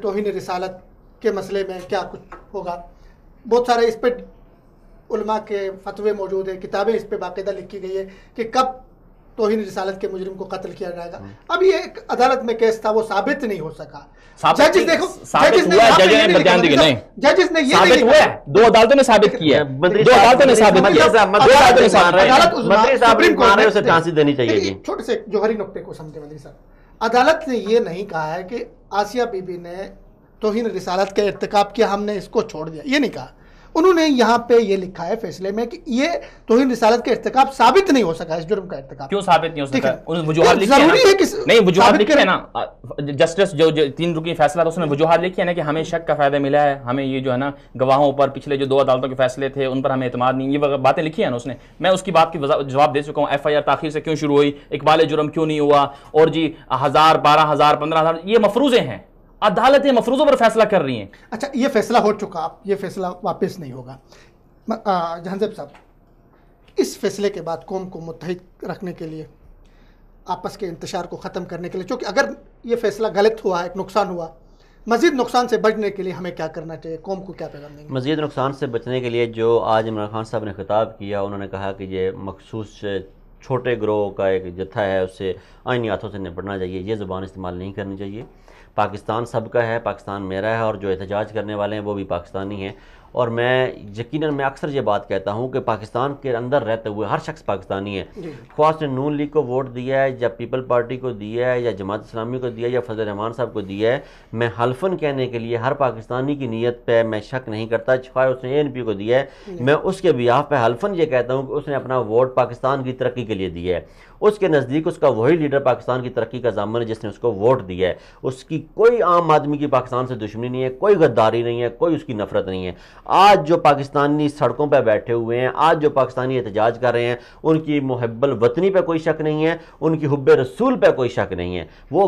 توہین رسالت کے مسئلے میں کیا کچھ ہوگا. بہت سارے اس پہ علماء کے فتوے موجود ہیں, کتابیں اس پہ باقاعدہ لکھی گئی ہے کہ کب توہین رسالت کے مجرم کو قتل کیا جائے گا. اب یہ ایک عدالت میں کیس تھا, وہ ثابت نہیں ہو سکا. ججز دیکھو, ججز نے یہ نہیں کہا, دو عدالتوں نے ثابت کیا, دو عدالتوں نے ثابت کیا, پھانسی دینی چاہیے. چھوٹے سے جوہری نقطے کو سمجھے مدنی صاحب, عدالت نے یہ نہیں کہا ہے کہ آسیہ بی بی نے توہین رسالت کا ارتکاب کیا, ہم نے اس کو چھوڑ دیا, یہ نہیں کہا. انہوں نے یہاں پہ یہ لکھا ہے فیصلے میں کہ یہ توہین رسالت کا ارتکاب ثابت نہیں ہو سکا, اس جرم کا ارتکاب. کیوں ثابت نہیں ہو سکا؟ وجوہات لکھی ہے نا, نہیں وجوہات لکھی ہے نا, جسٹس جو 3 رکنی فیصلہ تھا اس نے وجوہات لکھی ہے نا کہ ہمیں شک کا فائدہ ملا ہے, ہمیں یہ جو ہے نا گواہوں پر پچھلے جو 2 عدالتوں کے فیصلے تھے ان پر ہمیں اعتماد نہیں, یہ باتیں لکھی ہیں نا اس نے. میں اس کی بات کی جواب دے چکا ہوں. FIR تاخیر سے کیوں شروع ہوئی, اقبال جرم کیوں نہیں ہوا, اور جی 1000 12,000 15,000 یہ مفروضے ہیں, عدالتیں مفروضوں پر فیصلہ کر رہی ہیں. اچھا یہ فیصلہ ہو چکا, یہ فیصلہ واپس نہیں ہوگا. جہانزیب صاحب, اس فیصلے کے بعد قوم کو متحد رکھنے کے لیے, آپس کے انتشار کو ختم کرنے کے لیے, چونکہ اگر یہ فیصلہ غلط ہوا, ایک نقصان ہوا, مزید نقصان سے بچنے کے لیے ہمیں کیا کرنا چاہیے, قوم کو کیا پیغام دیں گے؟ مزید نقصان سے بچنے کے لیے جو آج عمران خان صاحب نے خطاب کیا, انہوں نے کہا کہ یہ مخصوص چھوٹے گروہ کا ایک جتھا ہے, اس سے آئینی ہاتھوں سے نپٹنا چاہیے, یہ زبان استعمال نہیں کرنی چاہیے. پاکستان سب کا ہے, پاکستان میرا ہے, اور جو احتجاج کرنے والے ہیں وہ بھی پاکستانی ہیں. اور میں یقیناً میں اکثر یہ بات کہتا ہوں کہ پاکستان کے اندر رہتے ہوئے ہر شخص پاکستانی ہے, خواہ اس نے نون لیگ کو ووٹ دیا ہے یا پیپل پارٹی کو دیا ہے یا جماعت اسلامی کو دیا ہے یا فضل الرحمان صاحب کو دیا ہے. میں حلفاً کہنے کے لیے ہر پاکستانی کی نیت پہ میں شک نہیں کرتا, خواہ اس نے ANP کو دیا ہے, میں اس کے بیاف پہ حلفاً یہ کہتا ہوں کہ اس نے اپنا ووٹ پاکستان کی ترقی کے لیے دیا ہے. اس کے نزدیک اس کا وہی لیڈر پاکستان کی ترقی کا ضامن ہے جس نے اس کو ووٹ دیا ہے. اس کی کوئی عام آدمی کی پاکستان سے دشمنی نہیں ہے, کوئی غداری نہیں ہے, کوئی اس کی نفرت نہیں ہے. آج جو پاکستانی سڑکوں پہ بیٹھے ہوئے ہیں, آج جو پاکستانی احتجاج کر رہے ہیں, ان کی محب الوطنی پہ کوئی شک نہیں ہے, ان کی حب رسول پہ کوئی شک نہیں ہے. وہ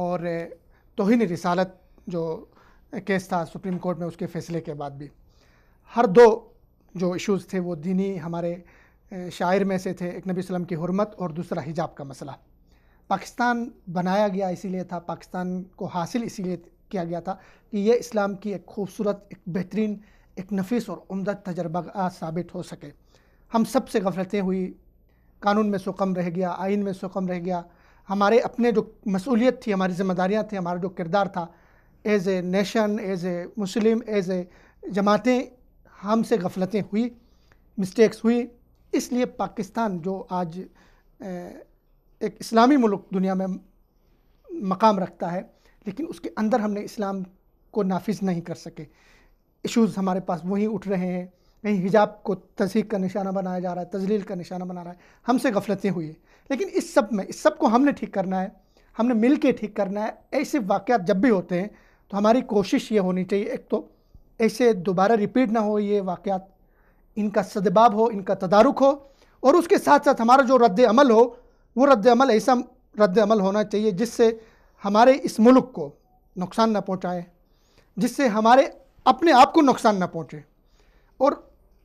اور توہین رسالت جو کیس تھا سپریم کورٹ میں، اس کے فیصلے کے بعد بھی ہر دو جو ایشوز تھے وہ دینی ہمارے شاعر میں سے تھے، ایک نبی صلی اللہ علیہ وسلم کی حرمت اور دوسرا حجاب کا مسئلہ۔ پاکستان بنایا گیا اسی لیے تھا، پاکستان کو حاصل اسی لیے کیا گیا تھا کہ یہ اسلام کی ایک خوبصورت، ایک بہترین، ایک نفیس اور عمدہ تجربہ ثابت ہو سکے۔ ہم سب سے غفلتیں ہوئی، قانون میں سو کم رہ گیا، آئین میں سو کم رہ گیا، ہمارے اپنے جو مسئولیت تھی، ہماری ذمہ داریاں تھیں، ہمارا جو کردار تھا as a nation, as a Muslim, as a جماعتیں، ہم سے غفلتیں ہوئی، مسٹیکس ہوئی۔ اس لیے پاکستان جو آج ایک اسلامی ملک دنیا میں مقام رکھتا ہے، لیکن اس کے اندر ہم نے اسلام کو نافذ نہیں کر سکے۔ ایشوز ہمارے پاس وہیں اٹھ رہے ہیں، کہیں حجاب کو تضحیک کا نشانہ بنایا جا رہا ہے، تذلیل کا نشانہ بنا رہا ہے، ہم سے غفلتیں ہوئی ہیں۔ لیکن اس سب کو ہم نے ٹھیک کرنا ہے، ہم نے مل کے ٹھیک کرنا ہے۔ ایسے واقعات جب بھی ہوتے ہیں تو ہماری کوشش یہ ہونی چاہیے، ایک تو ایسے دوبارہ ریپیٹ نہ ہو یہ واقعات، ان کا سدباب ہو، ان کا تدارک ہو، اور اس کے ساتھ ساتھ ہمارا جو رد عمل ہو وہ رد عمل ایسا رد عمل ہونا چاہیے جس سے ہمارے اس ملک کو نقصان نہ پہنچائے، جس سے ہمارے اپنے آپ کو نقصان نہ پہنچے، اور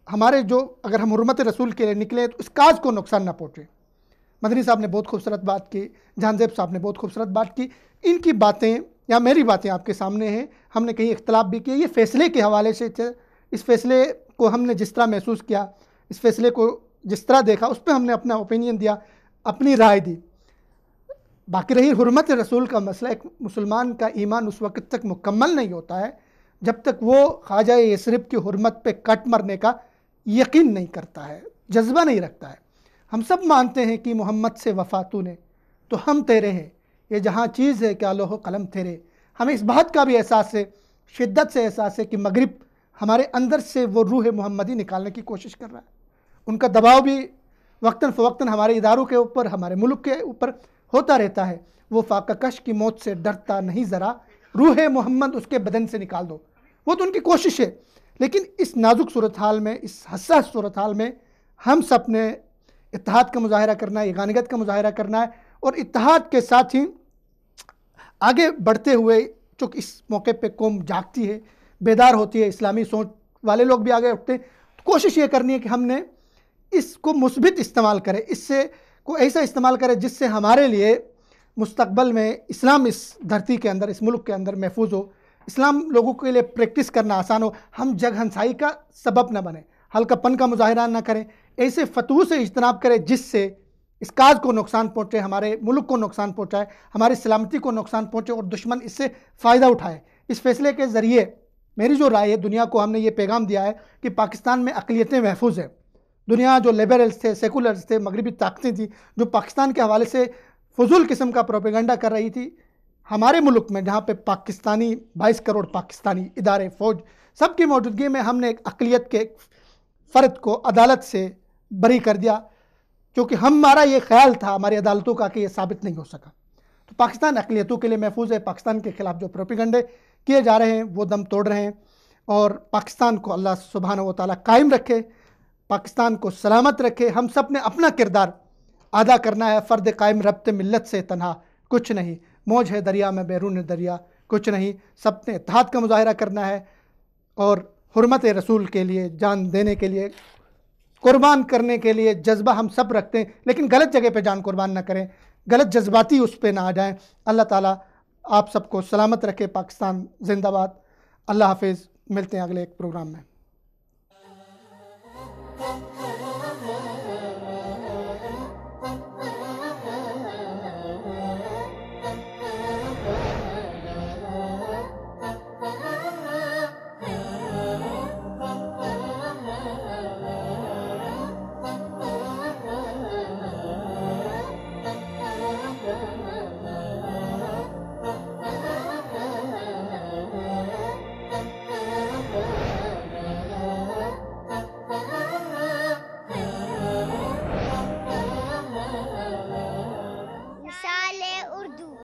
ہمارے جو اگر ہم حرمت رسول کے لیے نکلیں تو اس کاج کو نقصان نہ پہنچے۔ مدنی صاحب نے بہت خوبصورت بات کی، جہان زیب صاحب نے بہت خوبصورت بات کی۔ ان کی باتیں یا میری باتیں آپ کے سامنے ہیں، ہم نے کہیں اختلاف بھی کیا، یہ فیصلے کے حوالے سے تھے۔ اس فیصلے کو ہم نے جس طرح محسوس کیا، اس فیصلے کو جس طرح دیکھا، اس پہ ہم نے اپنا اوپینین دیا، اپنی رائے دی۔ باقی رہی حرمت رسول کا مسئلہ، ایک مسلمان کا ایمان اس وقت تک مکمل نہیں ہوتا ہے جب تک وہ خواجہ یثرب کی حرمت پہ کٹ مرنے کا یقین نہیں کرتا ہے، جذبہ نہیں رکھتا ہے۔ ہم سب مانتے ہیں کہ محمد سے وفا تو نے تو ہم تیرے ہیں، یہ جہاں چیز ہے کیا لوح و قلم تیرے۔ ہمیں اس بات کا بھی احساس ہے، شدت سے احساس ہے کہ مغرب ہمارے اندر سے وہ روح محمدی نکالنے کی کوشش کر رہا ہے۔ ان کا دباؤ بھی وقتاً فوقتاً ہمارے اداروں کے اوپر، ہمارے ملک کے اوپر ہوتا رہتا ہے۔ وہ فاقہ کش کی موت سے ڈرتا نہیں ذرا، روح محمد اس کے بدن سے نکال دو، وہ تو ان کی کوشش ہے۔ لیکن اس نازک صورتحال میں، اس حساس صورتحال میں ہم سب نے اتحاد کا مظاہرہ کرنا ہے، یگانگت کا مظاہرہ کرنا ہے، اور اتحاد کے ساتھ ہی آگے بڑھتے ہوئے، چونکہ اس موقع پہ قوم جاگتی ہے، بیدار ہوتی ہے، اسلامی سوچ والے لوگ بھی آگے اٹھتے ہیں، تو کوشش یہ کرنی ہے کہ ہم نے اس کو مثبت استعمال کرے، اس سے کو ایسا استعمال کرے جس سے ہمارے لیے مستقبل میں اسلام اس دھرتی کے اندر، اس ملک کے اندر محفوظ ہو، اسلام لوگوں کے لیے پریکٹس کرنا آسان ہو، ہم جگ ہنسائی کا سبب نہ بنے، ہلکا پن کا مظاہرہ نہ کریں، ایسے فتوح سے اجتناب کریں جس سے اس کاج کو نقصان پہنچے، ہمارے ملک کو نقصان پہنچائے، ہماری سلامتی کو نقصان پہنچے اور دشمن اس سے فائدہ اٹھائے۔ اس فیصلے کے ذریعے میری جو رائے ہے، دنیا کو ہم نے یہ پیغام دیا ہے کہ پاکستان میں اقلیتیں محفوظ ہیں۔ دنیا جو لیبرلز تھے، سیکولرز تھے، مغربی طاقتیں تھیں جو پاکستان کے حوالے سے فضول قسم کا پروپیگنڈا کر رہی تھی، ہمارے ملک میں جہاں پہ پاکستانی 22 کروڑ پاکستانی ادارے، فوج سب کی موجودگی میں ہم نے ایک اقلیت کے ایک فرد کو عدالت سے بری کر دیا، کیونکہ ہمارا یہ خیال تھا ہماری عدالتوں کا کہ یہ ثابت نہیں ہو سکا۔ تو پاکستان اقلیتوں کے لیے محفوظ ہے۔ پاکستان کے خلاف جو پروپیگنڈے کیے جا رہے ہیں وہ دم توڑ رہے ہیں، اور پاکستان کو اللہ سبحانہ و تعالیٰ قائم رکھے، پاکستان کو سلامت رکھے۔ ہم سب نے اپنا کردار ادا کرنا ہے۔ فرد قائم ربط ملت سے تنہا کچھ نہیں، موج ہے دریا میں بیرون دریا کچھ نہیں۔ سب نے اتحاد کا مظاہرہ کرنا ہے اور حرمت رسول کے لیے جان دینے کے لیے، قربان کرنے کے لیے جذبہ ہم سب رکھتے ہیں، لیکن غلط جگہ پہ جان قربان نہ کریں، غلط جذباتی اس پہ نہ آ جائیں۔ اللہ تعالیٰ آپ سب کو سلامت رکھے۔ پاکستان زندہ باد۔ اللہ حافظ۔ ملتے ہیں اگلے ایک پروگرام میں۔